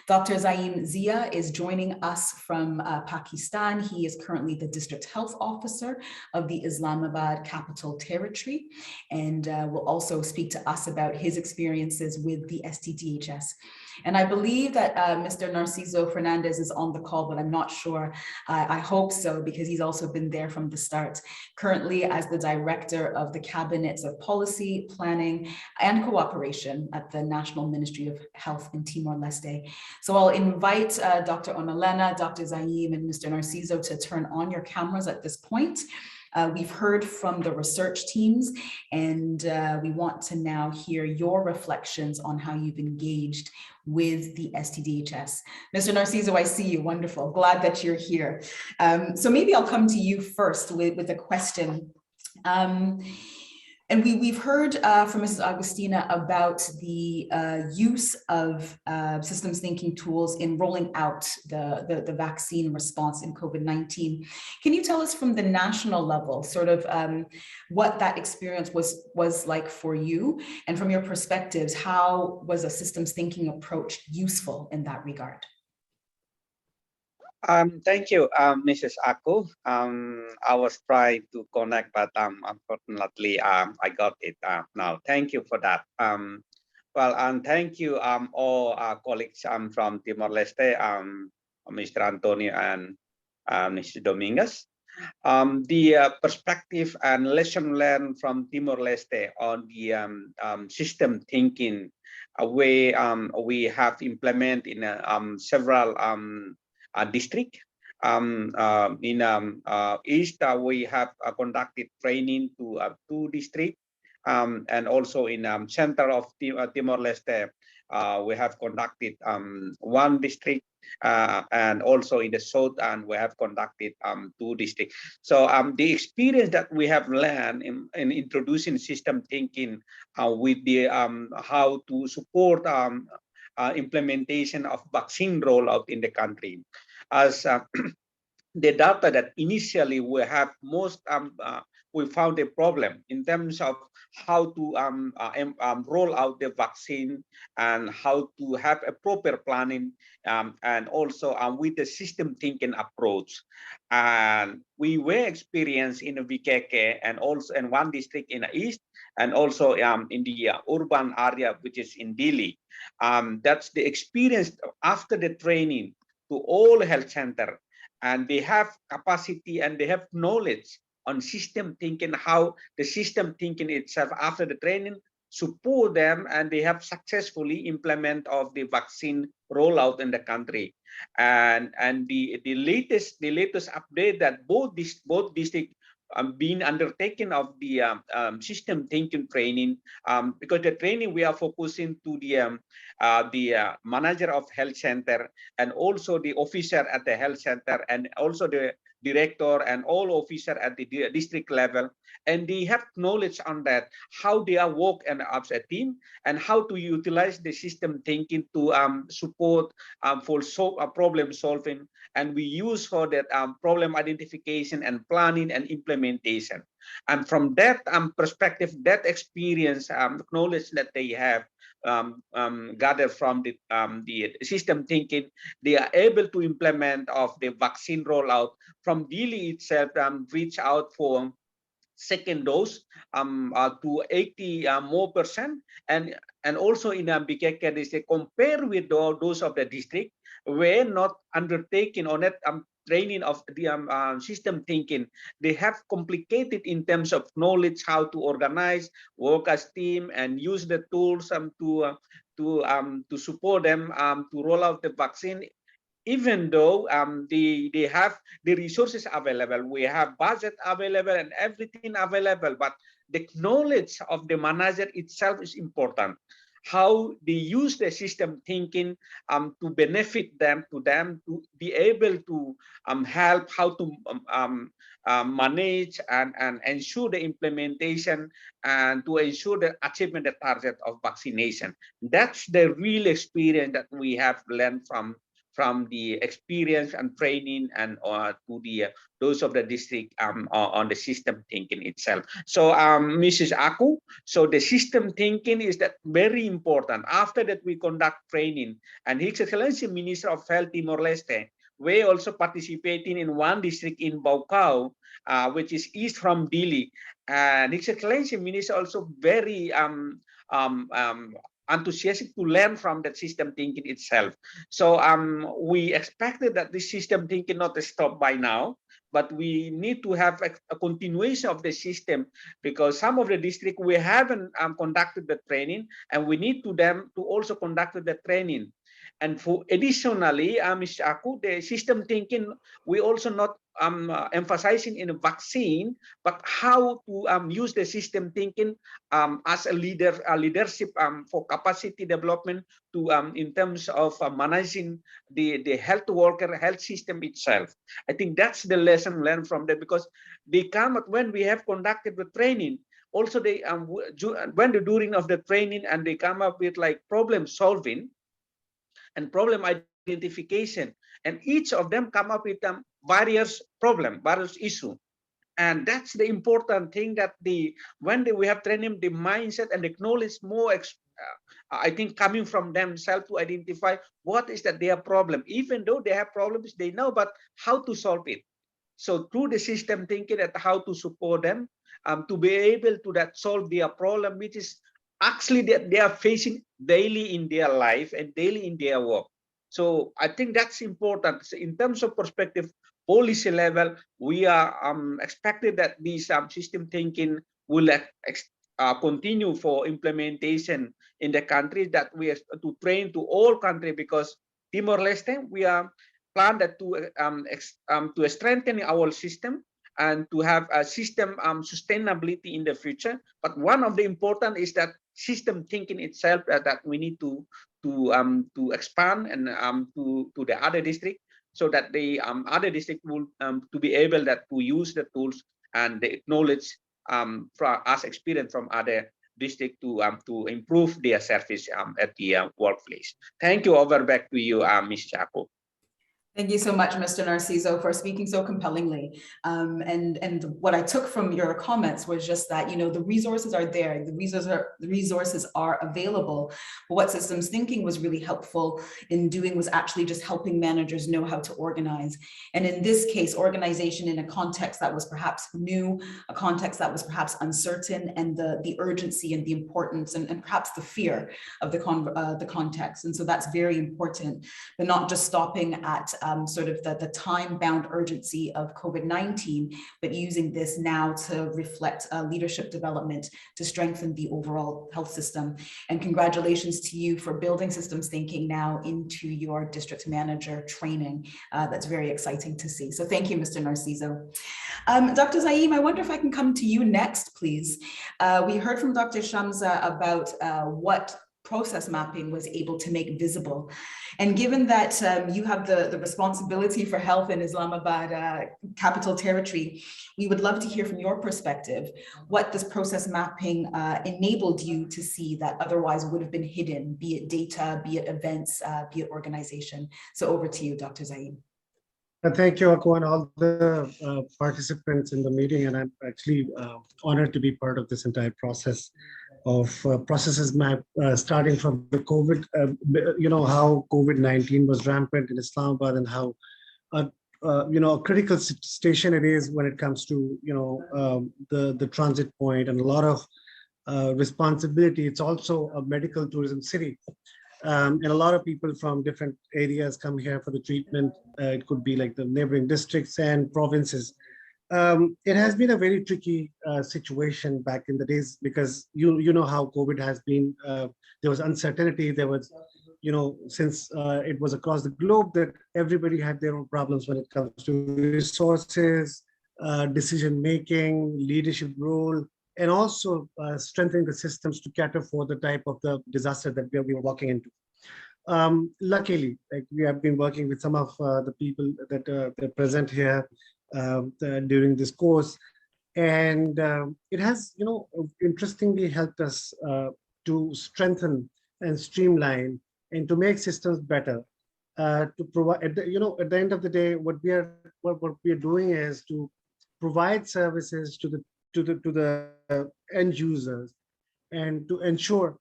S1: Dr. Zaim Zia is joining us from Pakistan. He is currently the District Health Officer of the Islamabad Capital Territory, and will also speak to us about his experiences with the ST-DHS. And I believe that Mr. Narciso Fernandez is on the call, but I'm not sure. I hope so, because he's also been there from the start, currently as the Director of the Cabinets of Policy, Planning, and Cooperation at the National Ministry of Health in Timor-Leste. So I'll invite Dr. Onalena, Dr. Zaim, and Mr. Narciso to turn on your cameras at this point. We've heard from the research teams, and we want to now hear your reflections on how you've engaged with the ST-DHS. Mr. Narciso, I see you, wonderful, glad that you're here. So maybe I'll come to you first with a question. And we've heard from Mrs. Agustina about the use of systems thinking tools in rolling out the vaccine response in COVID-19. Can you tell us from the national level sort of what that experience was like for you? And from your perspectives, how was a systems thinking approach useful in that regard?
S7: Thank you, Mrs. Aku. I was trying to connect, but unfortunately, I got it now. Thank you for that. Thank you all our colleagues from Timor-Leste, Mr. Antonio and Mr. Dominguez. the perspective and lesson learned from Timor-Leste on the system thinking way we have implemented in several districts. In East, we have conducted training to 2 districts, and also in center of Timor-Leste, we have conducted 1 district, and also in the south, and we have conducted 2 districts. So the experience that we have learned in introducing system thinking with the how to support implementation of vaccine rollout in the country, as the data that initially we have we found a problem in terms of how to roll out the vaccine and how to have a proper planning, and also with the system thinking approach. And we were experienced in VKK and also in 1 district in the east, and also in the urban area, which is in Dili. That's the experience after the training to all health center, and they have capacity and they have knowledge on system thinking, how the system thinking itself after the training support them, and they have successfully implement of the vaccine rollout in the country. And the latest update that both districts being undertaken of the system thinking training, because the training we are focusing to the manager of health center, and also the officer at the health center, and also the director and all officer at the district level, and they have knowledge on that, how they are work and as a team, and how to utilize the system thinking to support for problem solving, and we use for that problem identification and planning and implementation. And from that perspective, that experience, knowledge that they have gathered from the system thinking, they are able to implement of the vaccine rollout from Dili itself, reach out for second dose to 80 more percent, and also in BKK, they say compare with those of the district were not undertaken on that training of the system thinking. They have complicated in terms of knowledge, how to organize, work as team, and use the tools to support them to roll out the vaccine. Even though they have the resources available, we have budget available and everything available, but the knowledge of the manager itself is important. How they use the system thinking to benefit them, to be able to help how to manage and ensure the implementation, and to ensure the achievement the target of vaccination. That's the real experience that we have learned from the experience and training, and to the those of the district on the system thinking itself. So Mrs. Aku, so the system thinking is that very important. After that, we conduct training, and His Excellency Minister of Health Timor-Leste, we also participating in 1 district in Baucau, which is east from Dili, and His Excellency Minister also very enthusiastic to learn from that system thinking itself. So we expected that this system thinking not to stop by now, but we need to have a continuation of the system, because some of the district we haven't conducted the training, and we need them to also conduct the training. And for additionally, Ms. Aku, the system thinking, we also not emphasizing in a vaccine, but how to use the system thinking as a leadership for capacity development to in terms of managing the health worker, health system itself. I think that's the lesson learned from that, because they come at when we have conducted the training. Also, they during of the training, and they come up with like problem solving and problem identification, and each of them come up with various issue. And that's the important thing, that when we have training, the mindset and the knowledge more I think coming from themselves to identify what is that their problem. Even though they have problems, they know, but how to solve it. So through the system thinking at how to support them to be able to solve their problem, which is actually that they are facing daily in their life and daily in their work. So I think that's important. So in terms of perspective, policy level, we are expected that this system thinking will continue for implementation in the countries that we are to train to all countries, because Timor-Leste, we are planned to strengthen our system and to have a system sustainability in the future. But one of the important is that system thinking itself that we need to expand and to the other district, so that the other district will to be able that to use the tools and the knowledge from us experience from other district to improve their service at the workplace. Thank you. Over back to you, Ms. Chaco.
S1: Thank you so much, Mr. Narciso, for speaking so compellingly. And what I took from your comments was just that, you know, the resources are there, the resources are available. But what systems thinking was really helpful in doing was actually just helping managers know how to organize. And in this case, organization in a context that was perhaps new, a context that was perhaps uncertain, and the urgency and the importance and perhaps the fear of the context. And so that's very important, but not just stopping at sort of the time-bound urgency of COVID-19, but using this now to reflect leadership development to strengthen the overall health system. And congratulations to you for building systems thinking now into your district manager training. That's very exciting to see. So thank you, Mr. Narciso. Dr. Zaim, I wonder if I can come to you next, please. We heard from Dr. Shamsa about what process mapping was able to make visible. And given that you have the responsibility for health in Islamabad capital territory, we would love to hear from your perspective what this process mapping enabled you to see that otherwise would have been hidden, be it data, be it events, be it organization. So over to you, Dr. Zaim.
S8: Thank you, Akko, and all the participants in the meeting. And I'm actually honored to be part of this entire process of processes map, starting from the COVID, you know, how COVID-19 was rampant in Islamabad, and how, you know, a critical station it is when it comes to, you know, the transit point, and a lot of responsibility. It's also a medical tourism city. And a lot of people from different areas come here for the treatment. It could be like the neighboring districts and provinces. It has been a very tricky situation back in the days, because you know how COVID has been. There was uncertainty. There was, you know, since it was across the globe, that everybody had their own problems when it comes to resources, decision making, leadership role, and also strengthening the systems to cater for the type of the disaster that we were walking into. Luckily, like, we have been working with some of the people that are present here during this course, and it has, you know, interestingly helped us to strengthen and streamline and to make systems better, to provide, you know, at the end of the day, what we are doing is to provide services to the end users, and to ensure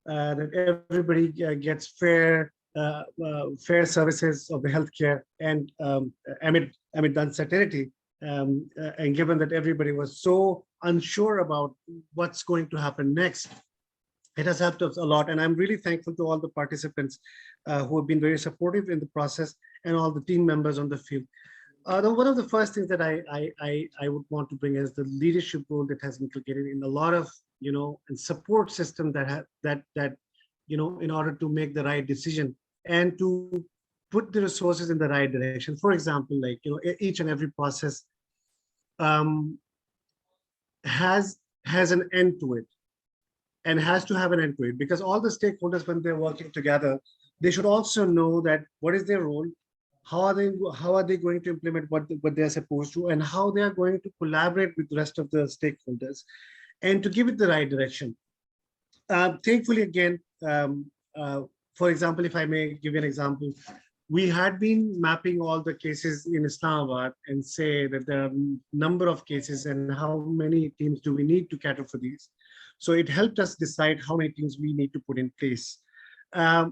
S8: that everybody gets fair services of the healthcare, and amid the uncertainty, and given that everybody was so unsure about what's going to happen next, it has helped us a lot. And I'm really thankful to all the participants who have been very supportive in the process, and all the team members on the field. One of the first things that I would want to bring is the leadership role that has been inculcated in a lot of, you know, and support system that you know, in order to make the right decision and to put the resources in the right direction. For example, like, you know, each and every process has an end to it, and has to have an end to it, because all the stakeholders, when they're working together, they should also know that what is their role, how are they going to implement what they're supposed to, and how they are going to collaborate with the rest of the stakeholders, and to give it the right direction. Thankfully, again, for example, if I may give you an example, we had been mapping all the cases in Islamabad and say that there are a number of cases and how many teams do we need to cater for these. So it helped us decide how many teams we need to put in place.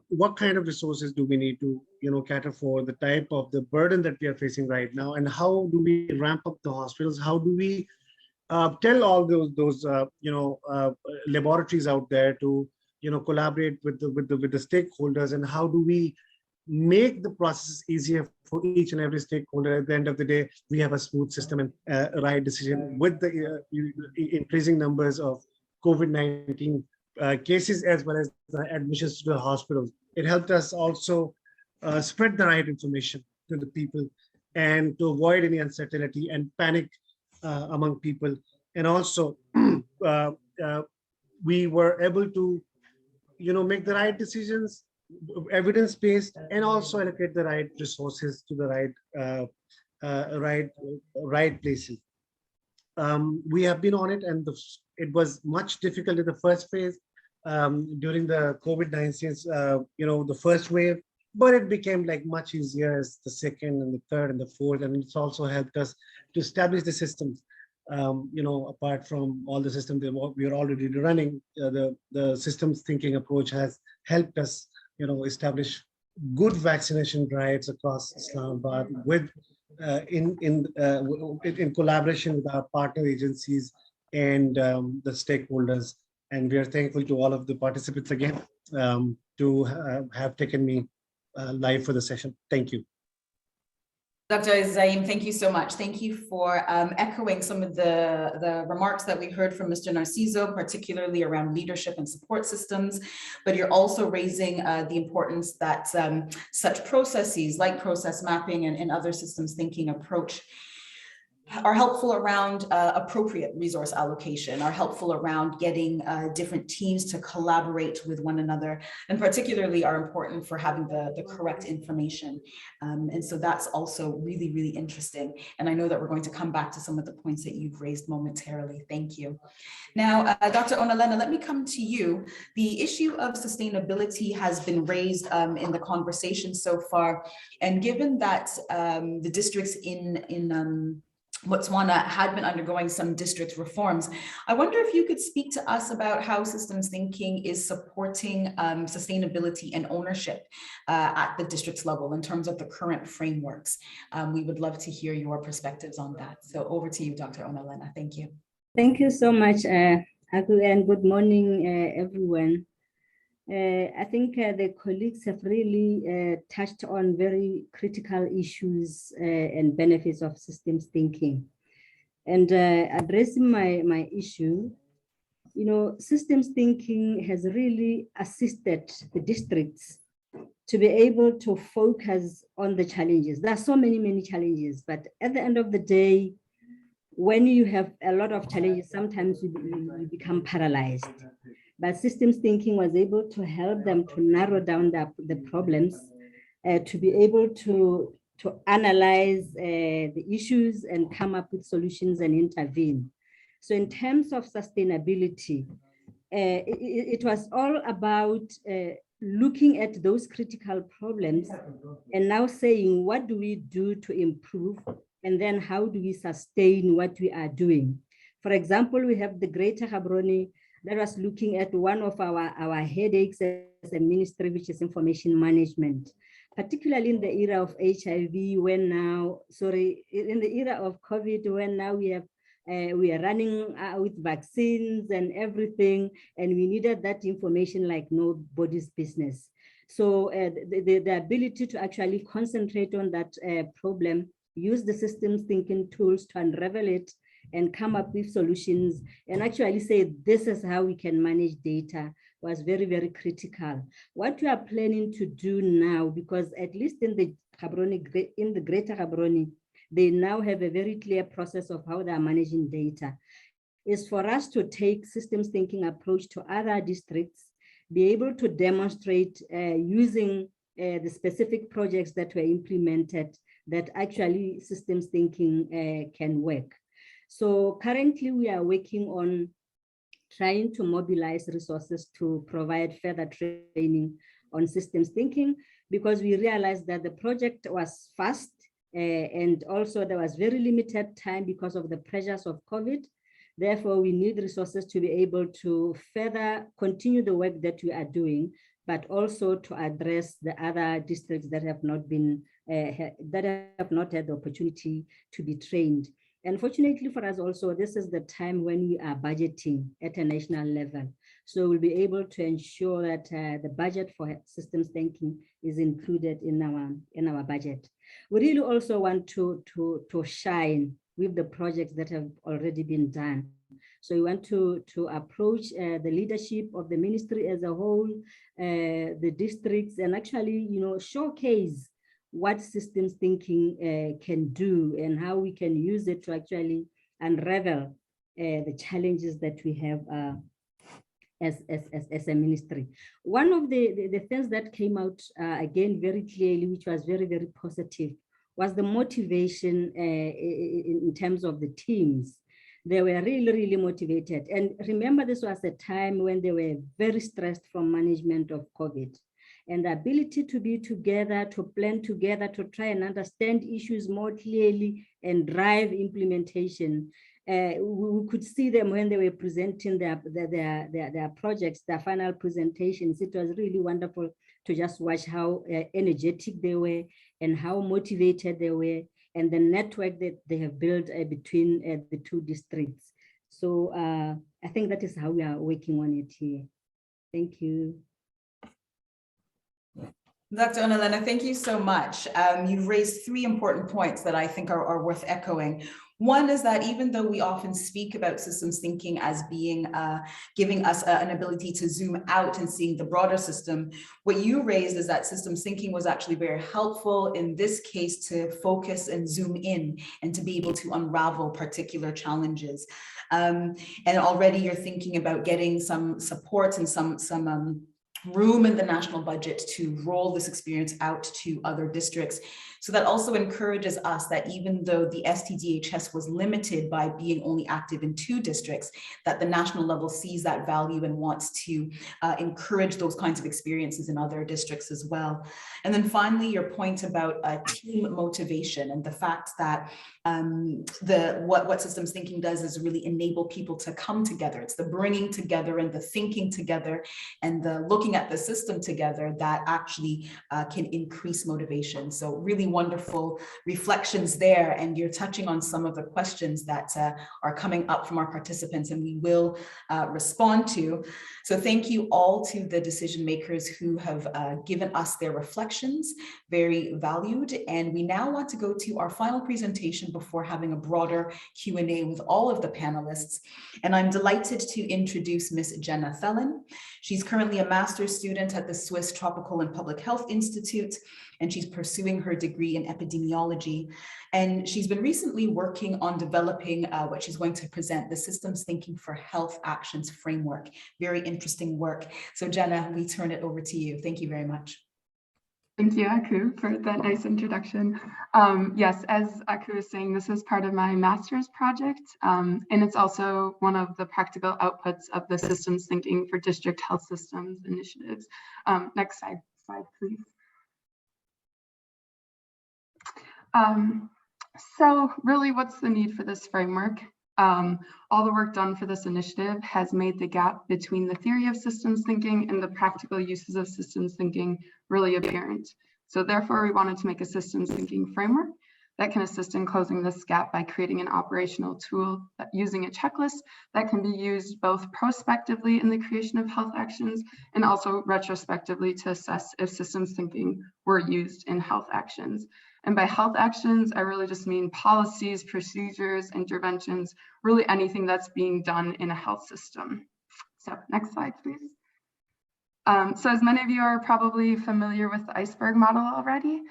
S8: What kind of resources do we need to, you know, cater for the type of the burden that we are facing right now, and how do we ramp up the hospitals? How do we tell all those you know, laboratories out there to, you know, collaborate with the stakeholders, and how do we make the process easier for each and every stakeholder. At the end of the day, we have a smooth system and right decision with the increasing numbers of COVID-19 cases as well as the admissions to the hospitals. It helped us also spread the right information to the people and to avoid any uncertainty and panic among people. And also, we were able to, make the right decisions, evidence-based, and also allocate the right resources to the right places. We have been on it, and it was much difficult in the first phase during the COVID-19, the first wave, but it became like much easier as the second and the third and the fourth, and it's also helped us to establish the systems. Apart from all the systems that we are already running, the systems thinking approach has helped us, establish good vaccination drives across Islamabad with in collaboration with our partner agencies and the stakeholders. And we are thankful to all of the participants again to have taken me live for the session. Thank you.
S1: Dr. Zaim, thank you so much. Thank you for echoing some of the remarks that we heard from Mr. Narciso, particularly around leadership and support systems, but you're also raising the importance that such processes like process mapping and other systems thinking approach are helpful around appropriate resource allocation, are helpful around getting different teams to collaborate with one another, and particularly are important for having the correct information. And so that's also really, really interesting. And I know that we're going to come back to some of the points that you've raised momentarily. Thank you. Now, Dr. Onalena, let me come to you. The issue of sustainability has been raised in the conversation so far. And given that the districts in Botswana had been undergoing some district reforms, I wonder if you could speak to us about how systems thinking is supporting sustainability and ownership at the districts level in terms of the current frameworks. We would love to hear your perspectives on that. So over to you, Dr. Onalena. Thank you.
S9: Thank you so much, Aku, and good morning, everyone. I think the colleagues have really touched on very critical issues and benefits of systems thinking. And addressing my issue, systems thinking has really assisted the districts to be able to focus on the challenges. There are so many challenges, but at the end of the day, when you have a lot of challenges, sometimes you become paralyzed. But systems thinking was able to help them to narrow down the problems, to be able to analyze the issues and come up with solutions and intervene. So in terms of sustainability, it was all about looking at those critical problems and now saying, what do we do to improve? And then how do we sustain what we are doing? For example, we have the Greater Gaborone that was looking at one of our headaches as a ministry, which is information management, particularly in the era of HIV, in the era of COVID, when now we are running with vaccines and everything, and we needed that information like nobody's business. So the ability to actually concentrate on that problem, use the systems thinking tools to unravel it, and come up with solutions and actually say, this is how we can manage data, was very, very critical. What we are planning to do now, because at least in the Greater Gaborone, they now have a very clear process of how they are managing data, is for us to take systems thinking approach to other districts, be able to demonstrate using the specific projects that were implemented that actually systems thinking can work. So currently we are working on trying to mobilize resources to provide further training on systems thinking, because we realized that the project was fast and also there was very limited time because of the pressures of COVID. Therefore, we need resources to be able to further continue the work that we are doing, but also to address the other districts that have not been, that have not had the opportunity to be trained. Unfortunately for us also, this is the time when we are budgeting at a national level. So we'll be able to ensure that the budget for systems thinking is included in our budget. We really also want to shine with the projects that have already been done. So we want to approach the leadership of the ministry as a whole, the districts, and actually, showcase what systems thinking can do and how we can use it to actually unravel the challenges that we have as a ministry. One of the things that came out again very clearly, which was very, very positive, was the motivation in terms of the teams. They were really, really motivated. And remember, this was a time when they were very stressed from management of COVID. And the ability to be together, to plan together, to try and understand issues more clearly and drive implementation. We could see them when they were presenting their projects, their final presentations. It was really wonderful to just watch how energetic they were and how motivated they were, and the network that they have built between the two districts. So I think that is how we are working on it here. Thank you.
S1: Dr. Onelena, thank you so much. You've raised three important points that I think are worth echoing. One is that even though we often speak about systems thinking as being giving us an ability to zoom out and seeing the broader system, what you raised is that systems thinking was actually very helpful in this case to focus and zoom in and to be able to unravel particular challenges. And already you're thinking about getting some support and some room in the national budget to roll this experience out to other districts. So that also encourages us that even though the ST-DHS was limited by being only active in 2 districts, that the national level sees that value and wants to encourage those kinds of experiences in other districts as well. And then finally, your point about team motivation and the fact that what systems thinking does is really enable people to come together. It's the bringing together and the thinking together and the looking at the system together that actually can increase motivation. So really wonderful reflections there, and you're touching on some of the questions that are coming up from our participants, and we will respond to. So thank you all to the decision makers who have given us their reflections, very valued. And we now want to go to our final presentation before having a broader Q&A with all of the panelists. And I'm delighted to introduce Ms. Jenna Thelen. She's currently a master's student at the Swiss Tropical and Public Health Institute, and she's pursuing her degree in epidemiology. And she's been recently working on developing what she's going to present, the Systems Thinking for Health Actions Framework. Very interesting work. So Jenna, we turn it over to you. Thank you very much.
S10: Thank you, Aku, for that nice introduction. Yes, as Aku was saying, this is part of my master's project, and it's also one of the practical outputs of the Systems Thinking for District Health Systems initiatives. Next slide, please. So really, what's the need for this framework? All the work done for this initiative has made the gap between the theory of systems thinking and the practical uses of systems thinking really apparent. So therefore, we wanted to make a systems thinking framework that can assist in closing this gap by creating an operational tool using a checklist that can be used both prospectively in the creation of health actions and also retrospectively to assess if systems thinking were used in health actions. And by health actions, I really just mean policies, procedures, interventions, really anything that's being done in a health system. So next slide, please. So as many of you are probably familiar with the iceberg model already,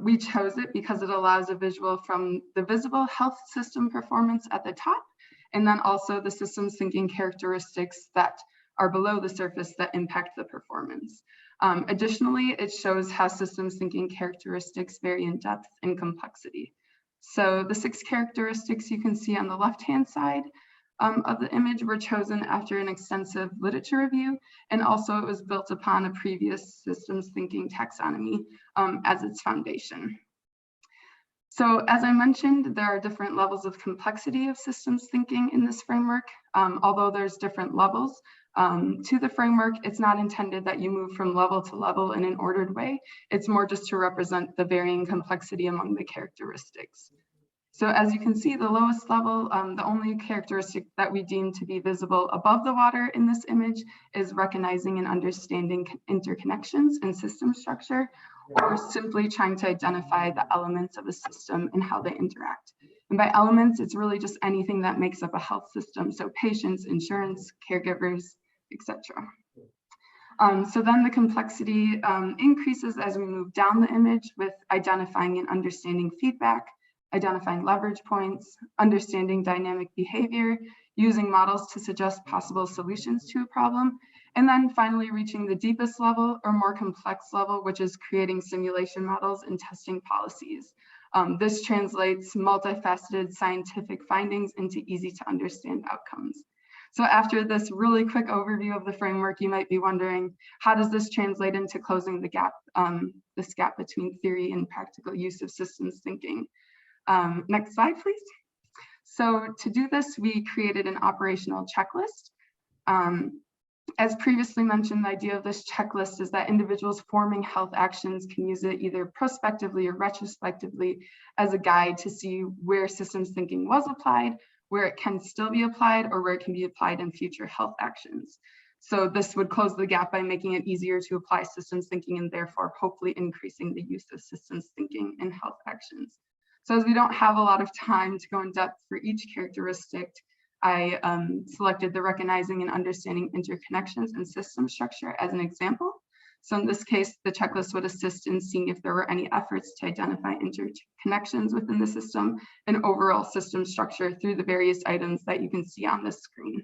S10: we chose it because it allows a visual from the visible health system performance at the top, and then also the systems thinking characteristics that are below the surface that impact the performance. Additionally, it shows how systems thinking characteristics vary in depth and complexity. So the 6 characteristics you can see on the left-hand side of the image were chosen after an extensive literature review, and also it was built upon a previous systems thinking taxonomy as its foundation. So as I mentioned, there are different levels of complexity of systems thinking in this framework. Although there's different levels to the framework, it's not intended that you move from level to level in an ordered way. It's more just to represent the varying complexity among the characteristics. So as you can see, the lowest level, the only characteristic that we deem to be visible above the water in this image is recognizing and understanding interconnections and system structure, or simply trying to identify the elements of a system and how they interact. And by elements, it's really just anything that makes up a health system. So patients, insurance, caregivers, etc. So then the complexity increases as we move down the image with identifying and understanding feedback, identifying leverage points, understanding dynamic behavior, using models to suggest possible solutions to a problem, and then finally reaching the deepest level or more complex level, which is creating simulation models and testing policies. This translates multifaceted scientific findings into easy to understand outcomes. So after this really quick overview of the framework, you might be wondering, how does this translate into closing the gap, this gap between theory and practical use of systems thinking? Next slide, please. So to do this, we created an operational checklist. As previously mentioned, the idea of this checklist is that individuals forming health actions can use it either prospectively or retrospectively as a guide to see where systems thinking was applied, where it can still be applied, or where it can be applied in future health actions. So this would close the gap by making it easier to apply systems thinking and therefore hopefully increasing the use of systems thinking in health actions. So as we don't have a lot of time to go in depth for each characteristic, I selected the recognizing and understanding interconnections and system structure as an example. So in this case, the checklist would assist in seeing if there were any efforts to identify interconnections within the system and overall system structure through the various items that you can see on this screen.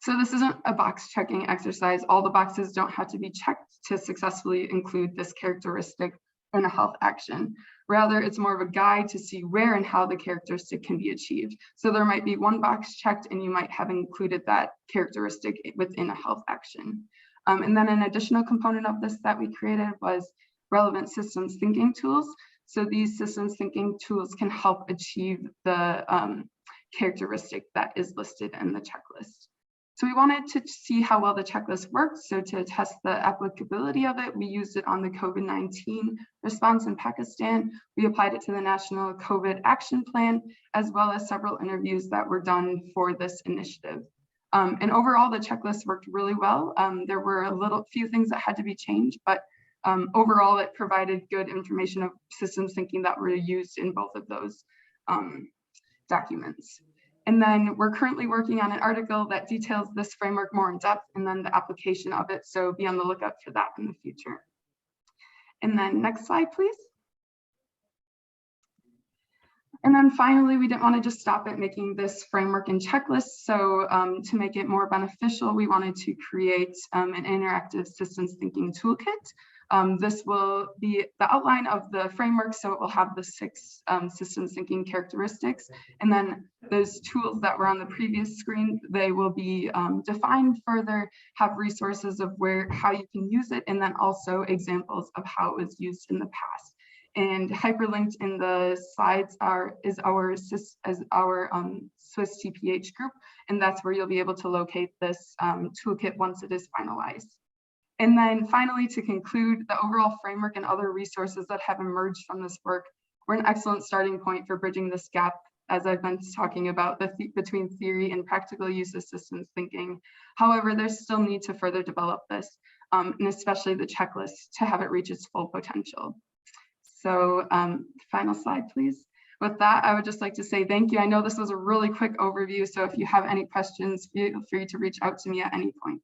S10: So this isn't a box checking exercise. All the boxes don't have to be checked to successfully include this characteristic in a health action. Rather, it's more of a guide to see where and how the characteristic can be achieved. So there might be one box checked and you might have included that characteristic within a health action. And then an additional component of this that we created was relevant systems thinking tools. So these systems thinking tools can help achieve the characteristic that is listed in the checklist. So we wanted to see how well the checklist worked. So to test the applicability of it, we used it on the COVID-19 response in Pakistan. We applied it to the National COVID Action Plan, as well as several interviews that were done for this initiative. And overall, the checklist worked really well. There were a few things that had to be changed, but overall, it provided good information of systems thinking that were used in both of those documents. And then we're currently working on an article that details this framework more in depth and then the application of it. So be on the lookout for that in the future. And then next slide, please. And then finally, we didn't want to just stop at making this framework and checklist. So to make it more beneficial, we wanted to create an interactive systems thinking toolkit. This will be the outline of the framework, so it will have the 6 systems thinking characteristics. And then those tools that were on the previous screen, they will be defined further, have resources of how you can use it, and then also examples of how it was used in the past. And hyperlinked in the slides is our Swiss TPH group, and that's where you'll be able to locate this toolkit once it is finalized. And then finally, to conclude, the overall framework and other resources that have emerged from this work were an excellent starting point for bridging this gap, as I've been talking about, between theory and practical use of systems thinking. However, there's still need to further develop this, and especially the checklist to have it reach its full potential. So final slide, please. With that, I would just like to say thank you. I know this was a really quick overview, so if you have any questions, feel free to reach out to me at any point.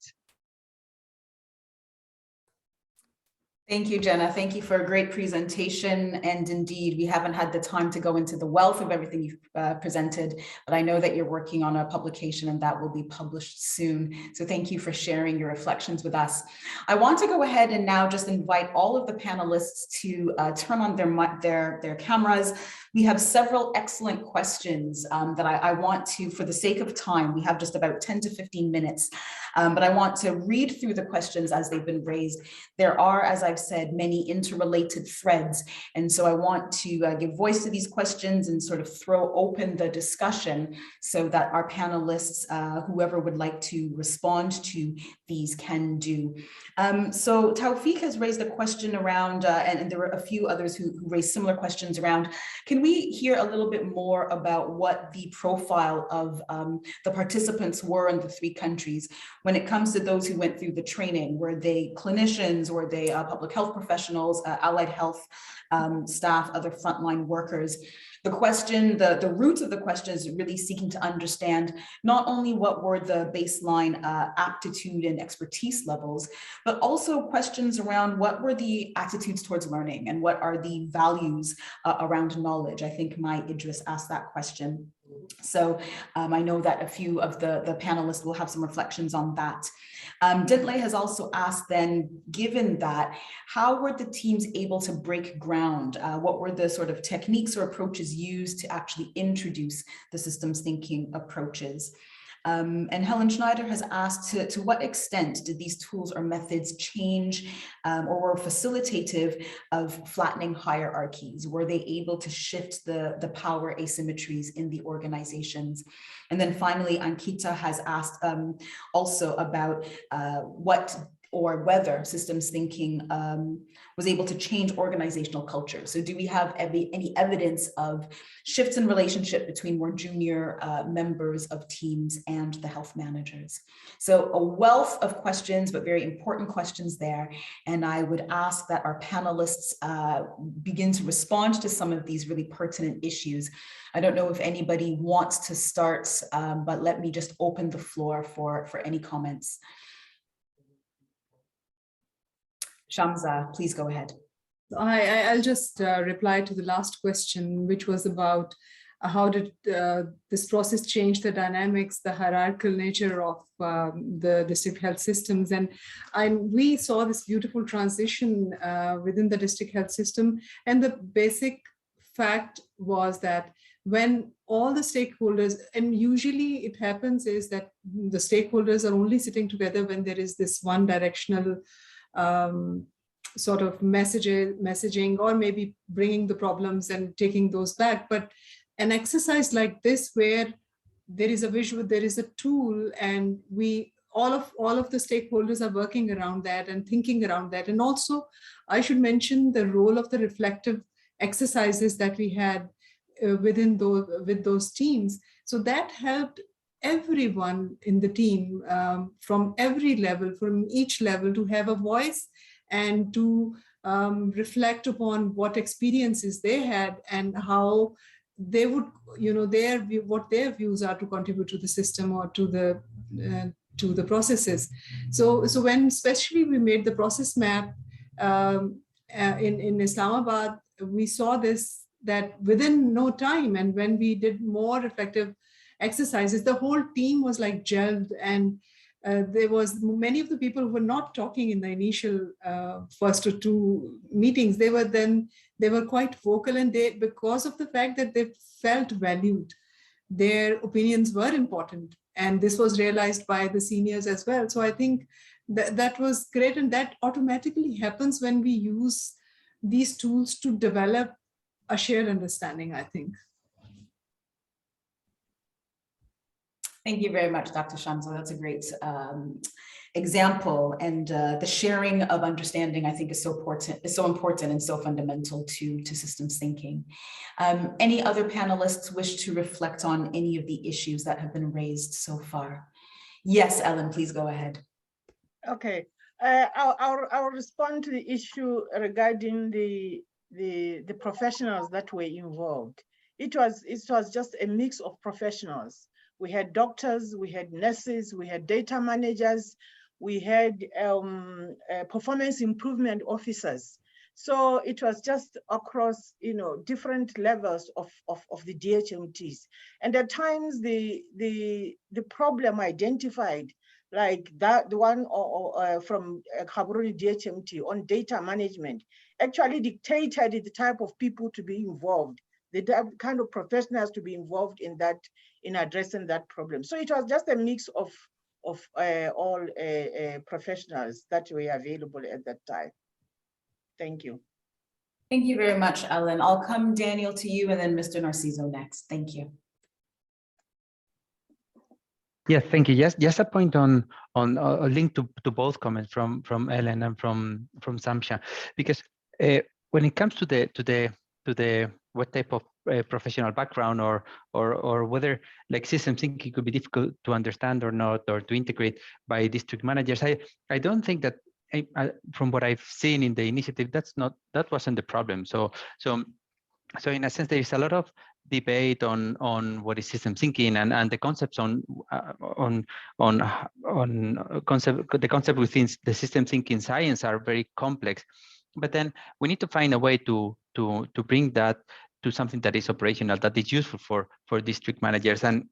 S1: Thank you, Jenna. Thank you for a great presentation. And indeed, we haven't had the time to go into the wealth of everything you've presented, but I know that you're working on a publication and that will be published soon. So thank you for sharing your reflections with us. I want to go ahead and now just invite all of the panelists to turn on their cameras. We have several excellent questions that I want to, for the sake of time, we have just about 10 to 15 minutes, but I want to read through the questions as they've been raised. There are, as I I've said, many interrelated threads. And so I want to give voice to these questions and sort of throw open the discussion so that our panelists, whoever would like to respond to these, can do. So Taufik has raised a question around, and there were a few others who raised similar questions around, can we hear a little bit more about what the profile of the participants were in the 3 countries when it comes to those who went through the training? Were they clinicians? Were they public health professionals, allied health staff, other frontline workers? The question, the root of the question is really seeking to understand not only what were the baseline aptitude and expertise levels, but also questions around what were the attitudes towards learning and what are the values around knowledge. I think Mai Idris asked that question. So I know that a few of the panelists will have some reflections on that. Dintley has also asked then, given that, how were the teams able to break ground? What were the sort of techniques or approaches used to actually introduce the systems thinking approaches? And Helen Schneider has asked to what extent did these tools or methods change or were facilitative of flattening hierarchies? Were they able to shift the power asymmetries in the organizations? And then finally, Ankita has asked also about what or whether systems thinking was able to change organizational culture. So do we have any evidence of shifts in relationship between more junior members of teams and the health managers? So a wealth of questions, but very important questions there. And I would ask that our panelists begin to respond to some of these really pertinent issues. I don't know if anybody wants to start, but let me just open the floor for any comments. Shamsa, please go ahead.
S4: I'll just reply to the last question, which was about how did this process change the dynamics, the hierarchical nature of the district health systems. And we saw this beautiful transition within the district health system. And the basic fact was that when all the stakeholders, and usually it happens is that the stakeholders are only sitting together when there is this one directional sort of messaging, or maybe bringing the problems and taking those back. But an exercise like this, where there is a visual, there is a tool, and all of the stakeholders are working around that and thinking around that. And also, I should mention the role of the reflective exercises that we had with those teams. So that helped everyone in the team from every level, from each level, to have a voice and to reflect upon what experiences they had and how they would, what their views are to contribute to the system or to the processes. So when especially we made the process map in Islamabad, we saw this, that within no time, and when we did more reflective exercises, the whole team was like gelled, and there was many of the people who were not talking in the initial first or 2 meetings. They were quite vocal, and because of the fact that they felt valued, their opinions were important, and this was realized by the seniors as well. So I think that was great, and that automatically happens when we use these tools to develop a shared understanding, I think.
S1: Thank you very much, Dr. Shamsa. That's a great example. And the sharing of understanding, I think, is so important and so fundamental to systems thinking. Any other panelists wish to reflect on any of the issues that have been raised so far? Yes, Ellen, please go ahead.
S2: Okay, I'll respond to the issue regarding the professionals that were involved. It was just a mix of professionals. We had doctors, we had nurses, we had data managers, we had performance improvement officers. So it was just across, different levels of the DHMTs. And at times the problem identified, like the one from Gaborone DHMT on data management, actually dictated the type of people to be involved, the kind of professionals to be involved in that, in addressing that problem. So it was just a mix of all professionals that were available at that time. Thank you.
S1: Thank you very much, Ellen. I'll come, Daniel, to you and then Mr. Narciso next. Thank you.
S6: Yes, thank you. Yes, just a point on a link to both comments from Ellen and from Samsha, because when it comes to the what type of professional background or whether like system thinking could be difficult to understand or not, or to integrate by district managers, I don't think that from what I've seen in the initiative, that wasn't the problem. So in a sense, there is a lot of debate on what is system thinking, and the concepts the concept within the system thinking science are very complex. But then we need to find a way to bring that to something that is operational, that is useful for district managers, and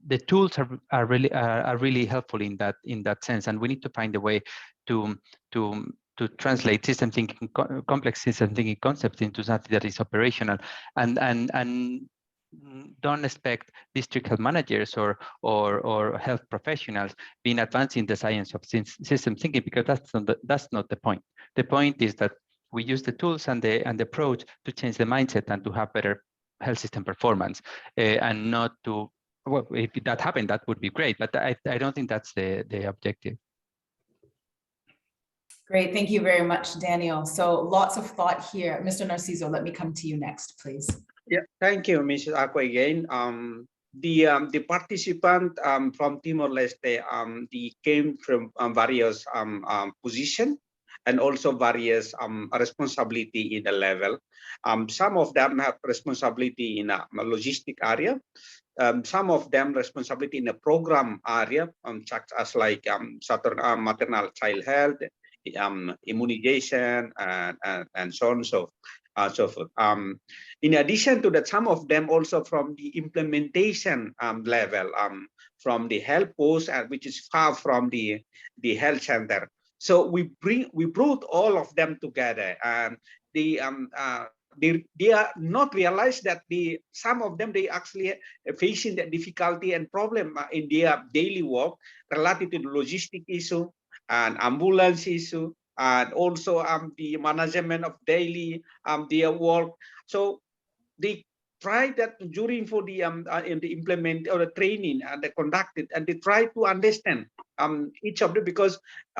S6: the tools are really helpful in that sense, and we need to find a way to translate system thinking, complex system thinking concepts into something that is operational, and don't expect district health managers or health professionals being advanced in the science of system thinking, because that's not the point. The point is that we use the tools and the approach to change the mindset and to have better health system performance, and not to, well, if that happened, that would be great, but I don't think that's the objective.
S1: Great, thank you very much, Daniel. So lots of thought here. Mr. Narciso, let me come to you next, please.
S7: Yeah, thank you, Mrs. Ako again. The participant from Timor-Leste, they came from various positions and also various responsibility in the level. Some of them have responsibility in a logistic area. Some of them responsibility in a program area, such as like maternal child health, immunization, and so on, so forth. In addition to that, some of them also from the implementation level, from the health post, which is far from the health center. So we brought all of them together, and they are not realized that some of them, they actually facing the difficulty and problem in their daily work related to the logistic issue and ambulance issue, and also the management of daily their work. So they try that during for the in the implement or the training and they conducted, and they try to understand each of them, because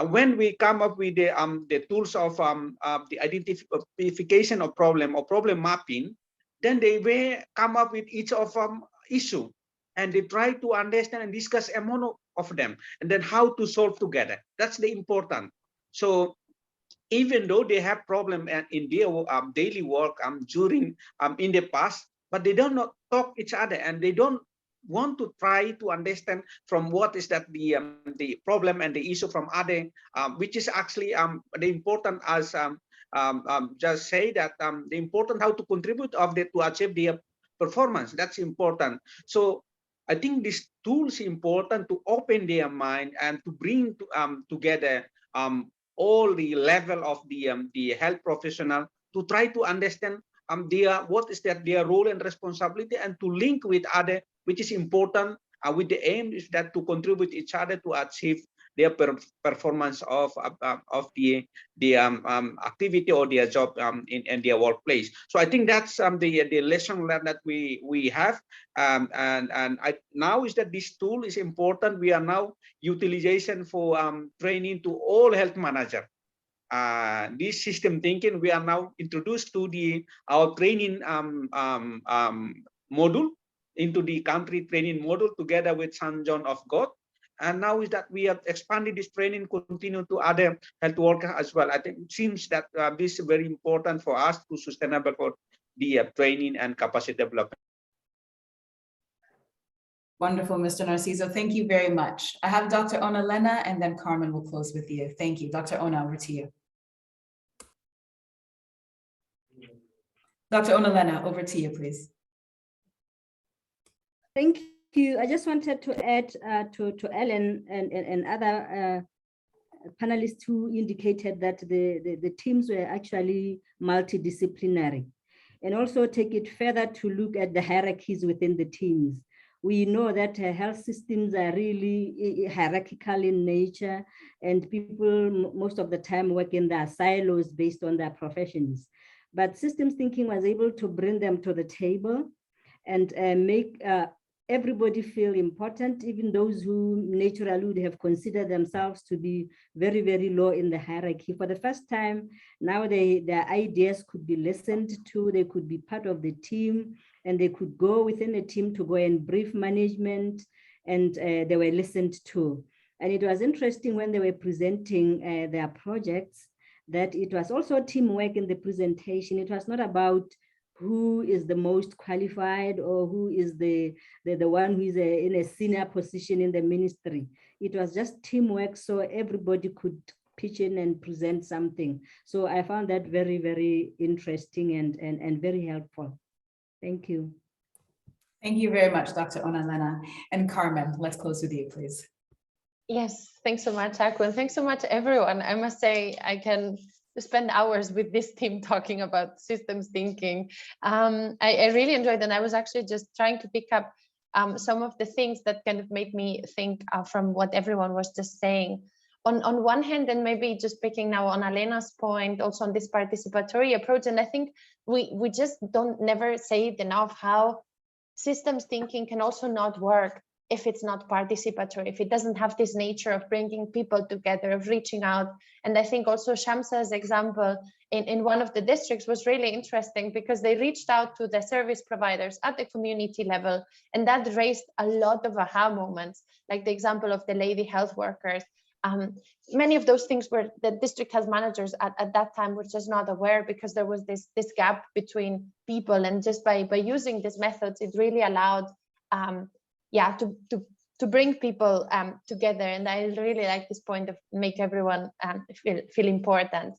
S7: when we come up with the tools of the identification of problem or problem mapping, then they will come up with each of issue, and they try to understand and discuss among of them, and then how to solve together. That's the important. So even though they have problem in their daily work during in the past, but they don't not talk each other, and they don't want to try to understand from what is that the problem and the issue from other, which is actually the important as just say that the important how to contribute of the to achieve their performance. That's important. So I think this tool is important to open their mind and to bring together all the level of the health professional to try to understand what is their role and responsibility, and to link with other, which is important, with the aim is that to contribute each other to achieve their performance of the activity or their job in their workplace. So I think that's the lesson learned that we have, and now is that this tool is important. We are now utilization for training to all health manager. This system thinking we are now introduced to our training module, into the country training module together with St. John of God. And now is that we have expanded this training, continue to other health workers as well. I think it seems that this is very important for us to sustainable for the training and capacity development.
S1: Wonderful, Mr. Narciso. Thank you very much. I have Dr. Ona Lena, and then Carmen will close with you. Thank you. Dr. Ona, over to you. Dr. Ona Lena, over to you, please.
S9: Thank you. I just wanted to add to Ellen and other panelists who indicated that the teams were actually multidisciplinary, and also take it further to look at the hierarchies within the teams. We know that health systems are really hierarchical in nature, and people most of the time work in their silos based on their professions. But systems thinking was able to bring them to the table and make everybody feel important, even those who naturally would have considered themselves to be very, very low in the hierarchy. For the first time, now their ideas could be listened to, they could be part of the team, and they could go within a team to go and brief management, and they were listened to. And it was interesting when they were presenting their projects, that it was also teamwork in the presentation. It was not about who is the most qualified or who is the one who is in a senior position in the ministry. It was just teamwork, so everybody could pitch in and present something. So I found that very, very interesting and very helpful. Thank you.
S1: Thank you very much, Dr. Onalena. And Carmen, let's close with you, please.
S5: Yes, thanks so much, Aku, and thanks so much, everyone. I must say, I can spend hours with this team talking about systems thinking. I really enjoyed it, and I was actually just trying to pick up some of the things that kind of made me think from what everyone was just saying. On one hand, and maybe just picking now on Alena's point, also on this participatory approach, and I think we just don't never say it enough, how systems thinking can also not work if it's not participatory, if it doesn't have this nature of bringing people together, of reaching out. And I think also Shamsa's example in one of the districts was really interesting, because they reached out to the service providers at the community level, and that raised a lot of aha moments, like the example of the lady health workers. Many of those things were the district health managers at that time were just not aware, because there was this gap between people, and just by using these methods, it really allowed to bring people together. And I really like this point of make everyone feel important.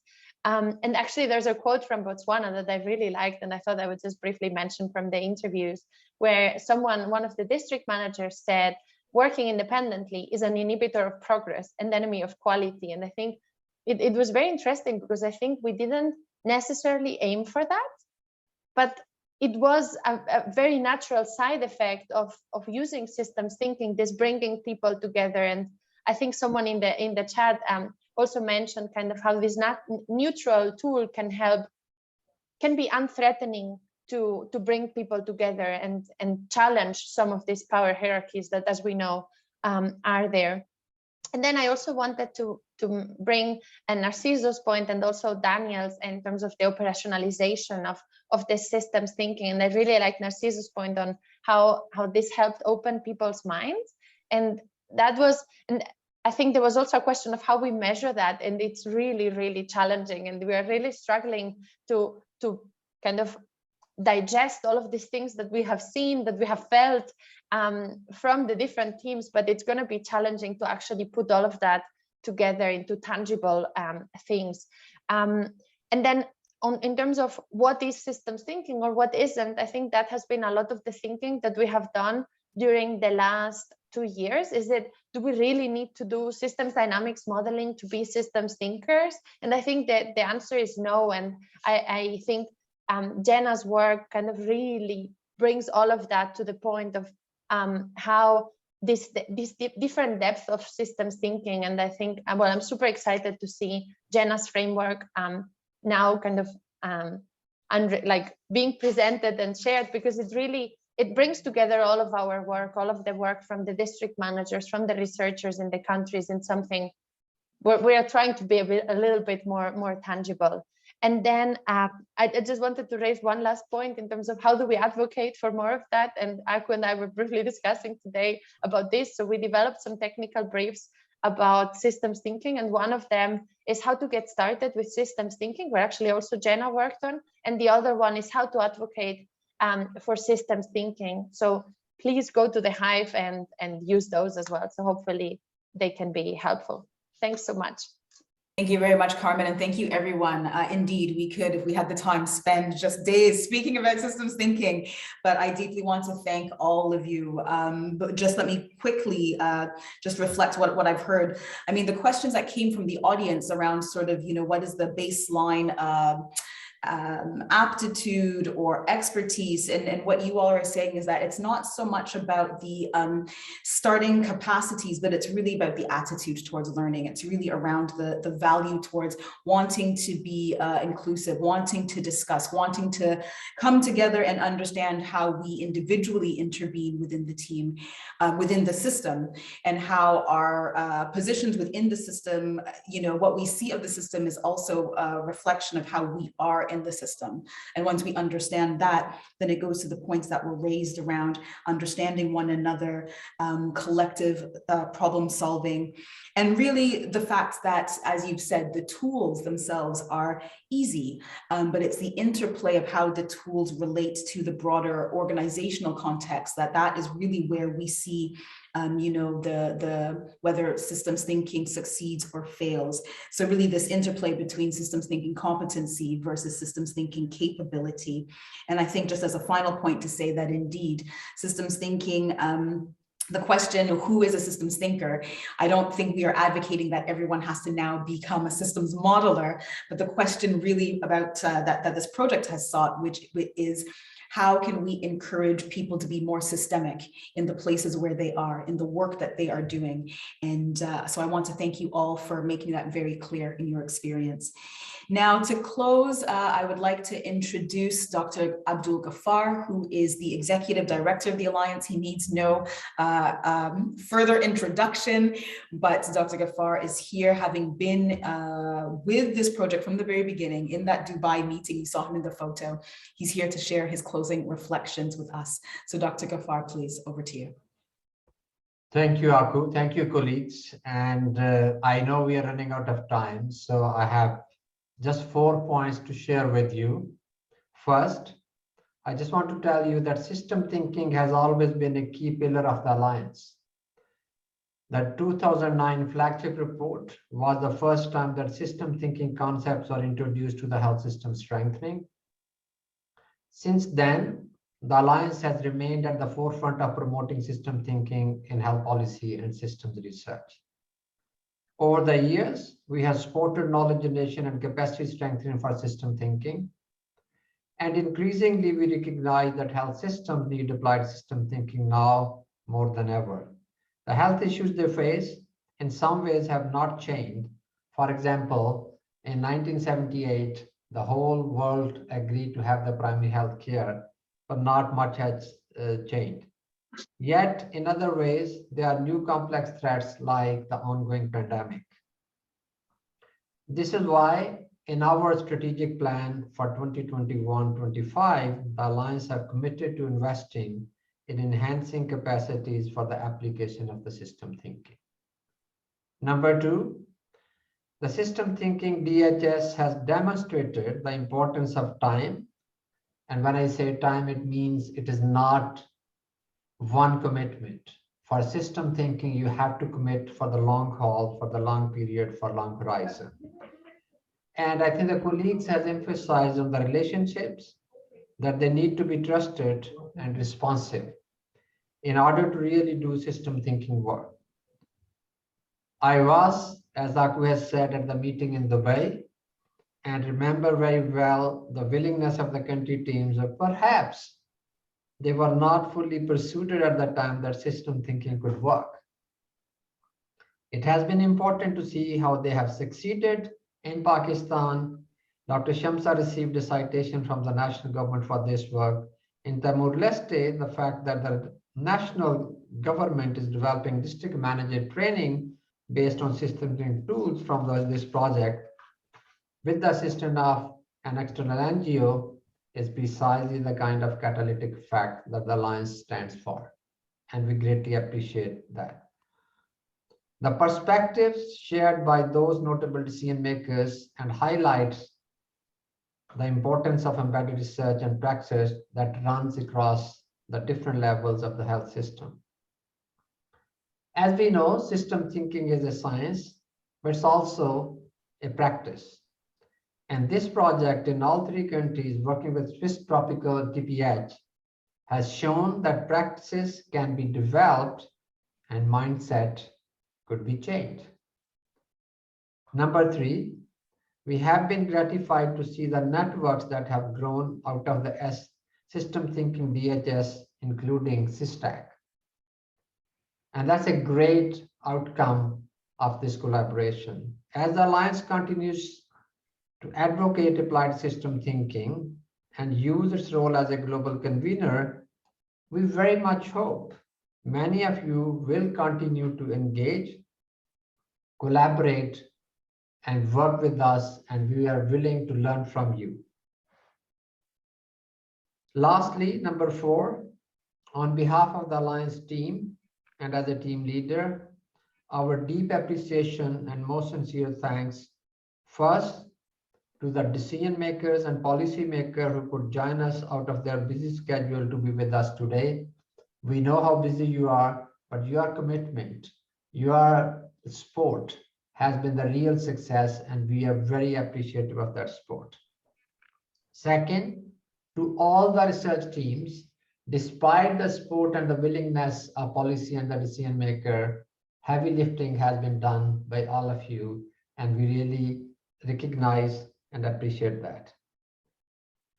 S5: And actually, there's a quote from Botswana that I really liked, and I thought I would just briefly mention from the interviews, where one of the district managers said, "Working independently is an inhibitor of progress and enemy of quality." And I think it was very interesting, because I think we didn't necessarily aim for that, but it was a very natural side effect of using systems thinking, this bringing people together. And I think someone in the chat also mentioned kind of how this neutral tool can be unthreatening to bring people together and challenge some of these power hierarchies that, as we know, are there. And then I also wanted to bring Narciso's point, and also Daniel's, in terms of the operationalization of the systems thinking. And I really like Narciso's point on how this helped open people's minds. And I think there was also a question of how we measure that, and it's really, really challenging. And we are really struggling to kind of digest all of these things that we have seen, that we have felt from the different teams, but it's going to be challenging to actually put all of that together into tangible things. And then in terms of what is systems thinking or what isn't, I think that has been a lot of the thinking that we have done during the last 2 years. Do we really need to do systems dynamics modeling to be systems thinkers? And I think that the answer is no. And I think Jenna's work kind of really brings all of that to the point of how this different depth of systems thinking. And I think, well, I'm super excited to see Jenna's framework now kind of like being presented and shared, because it brings together all of our work, all of the work from the district managers, from the researchers in the countries, in something where we are trying to be a little bit more tangible. And then I just wanted to raise one last point in terms of how do we advocate for more of that. And Aku and I were briefly discussing today about this. So we developed some technical briefs about systems thinking. And one of them is how to get started with systems thinking, where actually also Jenna worked on. And the other one is how to advocate for systems thinking. So please go to the Hive and use those as well. So hopefully they can be helpful. Thanks so much.
S1: Thank you very much, Carmen, and thank you, everyone. Indeed, we could, if we had the time, spend just days speaking about systems thinking, but I deeply want to thank all of you. But just let me quickly just reflect what I've heard. I mean, the questions that came from the audience around sort of, what is the baseline aptitude or expertise. And what you all are saying is that it's not so much about the starting capacities, but it's really about the attitude towards learning. It's really around the value towards wanting to be inclusive, wanting to discuss, wanting to come together and understand how we individually intervene within the team, within the system, and how our positions within the system, you know, what we see of the system is also a reflection of how we are in the system. And once we understand that, then it goes to the points that were raised around understanding one another, collective problem solving, and really the fact that, as you've said, the tools themselves are easy, but it's the interplay of how the tools relate to the broader organizational context that is really where we see you know, whether systems thinking succeeds or fails. So really this interplay between systems thinking competency versus systems thinking capability. And I think just as a final point to say that indeed systems thinking, the question, who is a systems thinker? I don't think we are advocating that everyone has to now become a systems modeler, but the question really about that this project has sought, which is, how can we encourage people to be more systemic in the places where they are, in the work that they are doing? And so I want to thank you all for making that very clear in your experience. Now, to close, I would like to introduce Dr. Abdul Ghaffar, who is the Executive Director of the Alliance. He needs no further introduction, but Dr. Ghaffar is here, having been with this project from the very beginning. In that Dubai meeting, you saw him in the photo. He's here to share his closing reflections with us. So Dr. Ghaffar, please, over to you.
S11: Thank you, Aku. Thank you, colleagues. And I know we are running out of time, so I have just 4 points to share with you. First, I just want to tell you that system thinking has always been a key pillar of the Alliance. The 2009 flagship report was the first time that system thinking concepts were introduced to the health system strengthening. Since then, the Alliance has remained at the forefront of promoting system thinking in health policy and systems research. Over the years, we have supported knowledge generation and capacity strengthening for system thinking. And increasingly, we recognize that health systems need applied system thinking now more than ever. The health issues they face in some ways have not changed. For example, in 1978, the whole world agreed to have the primary health care, but not much has changed. Yet, in other ways, there are new complex threats like the ongoing pandemic. This is why, in our strategic plan for 2021-25, the Alliance have committed to investing in enhancing capacities for the application of the system thinking. Number two, the system thinking DHS has demonstrated the importance of time. And when I say time, it means it is not one commitment. For system thinking, you have to commit for the long haul, for the long period, for long horizon. And I think the colleagues has emphasized on the relationships, that they need to be trusted and responsive in order to really do system thinking work. I was, as Aku has said, at the meeting in Dubai, and remember very well the willingness of the country teams, or perhaps they were not fully persuaded at the time that system thinking could work. It has been important to see how they have succeeded in Pakistan. Dr. Shamsa received a citation from the national government for this work. In Timor-Leste, the fact that the national government is developing district manager training based on system thinking tools from this project with the assistance of an external NGO is precisely the kind of catalytic effect that the Alliance stands for. And we greatly appreciate that. The perspectives shared by those notable decision makers and highlights the importance of embedded research and practice that runs across the different levels of the health system. As we know, system thinking is a science, but it's also a practice. And this project in all 3 countries working with Swiss Tropical TPH has shown that practices can be developed and mindset could be changed. Number 3, We have been gratified to see the networks that have grown out of the system thinking DHS, including SysTac. And that's a great outcome of this collaboration. As the Alliance continues to advocate applied system thinking and use its role as a global convener, we very much hope many of you will continue to engage, collaborate, and work with us, and we are willing to learn from you. Lastly, number 4, on behalf of the Alliance team and as a team leader, our deep appreciation and most sincere thanks first to the decision makers and policy makers who could join us out of their busy schedule to be with us today. We know how busy you are, but your commitment, your support has been the real success, and we are very appreciative of that support. Second, to all the research teams, despite the support and the willingness of policy and the decision maker, heavy lifting has been done by all of you, and we really recognize and appreciate that.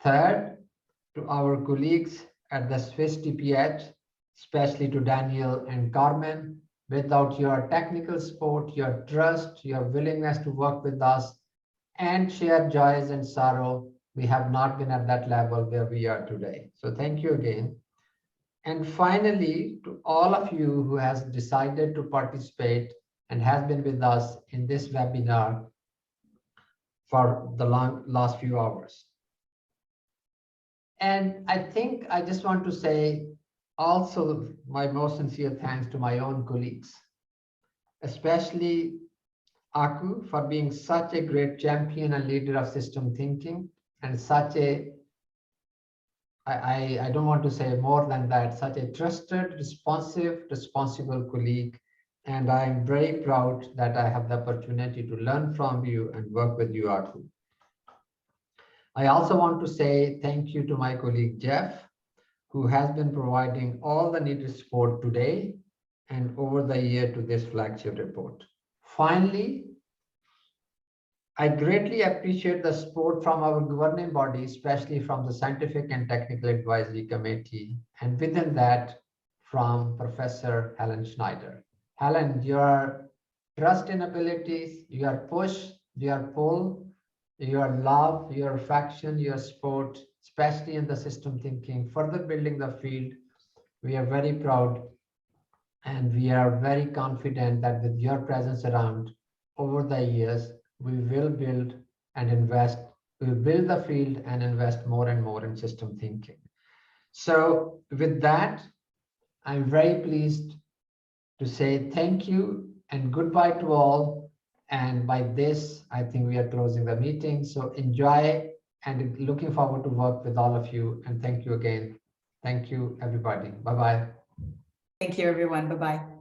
S11: Third, to our colleagues at the Swiss TPH, especially to Daniel and Carmen, without your technical support, your trust, your willingness to work with us and share joys and sorrow, we have not been at that level where we are today. So thank you again. And finally, to all of you who has decided to participate and has been with us in this webinar for the last few hours. And I think I just want to say also my most sincere thanks to my own colleagues, especially Aku for being such a great champion and leader of system thinking, and such a, I don't want to say more than that, such a trusted, responsive, responsible colleague. And I'm very proud that I have the opportunity to learn from you and work with you, Aku. I also want to say thank you to my colleague, Jeff, who has been providing all the needed support today and over the year to this flagship report. Finally, I greatly appreciate the support from our governing body, especially from the Scientific and Technical Advisory Committee, and within that, from Professor Helen Schneider. Helen, your trust in abilities, your push, your pull, your love, your affection, your support, especially in the system thinking, further building the field, we are very proud and we are very confident that with your presence around over the years, we will build and invest, we will build the field and invest more and more in system thinking. So with that, I'm very pleased to say thank you and goodbye to all. And by this, I think we are closing the meeting. So enjoy and looking forward to work with all of you. And thank you again. Thank you, everybody. Bye-bye.
S1: Thank you, everyone. Bye-bye.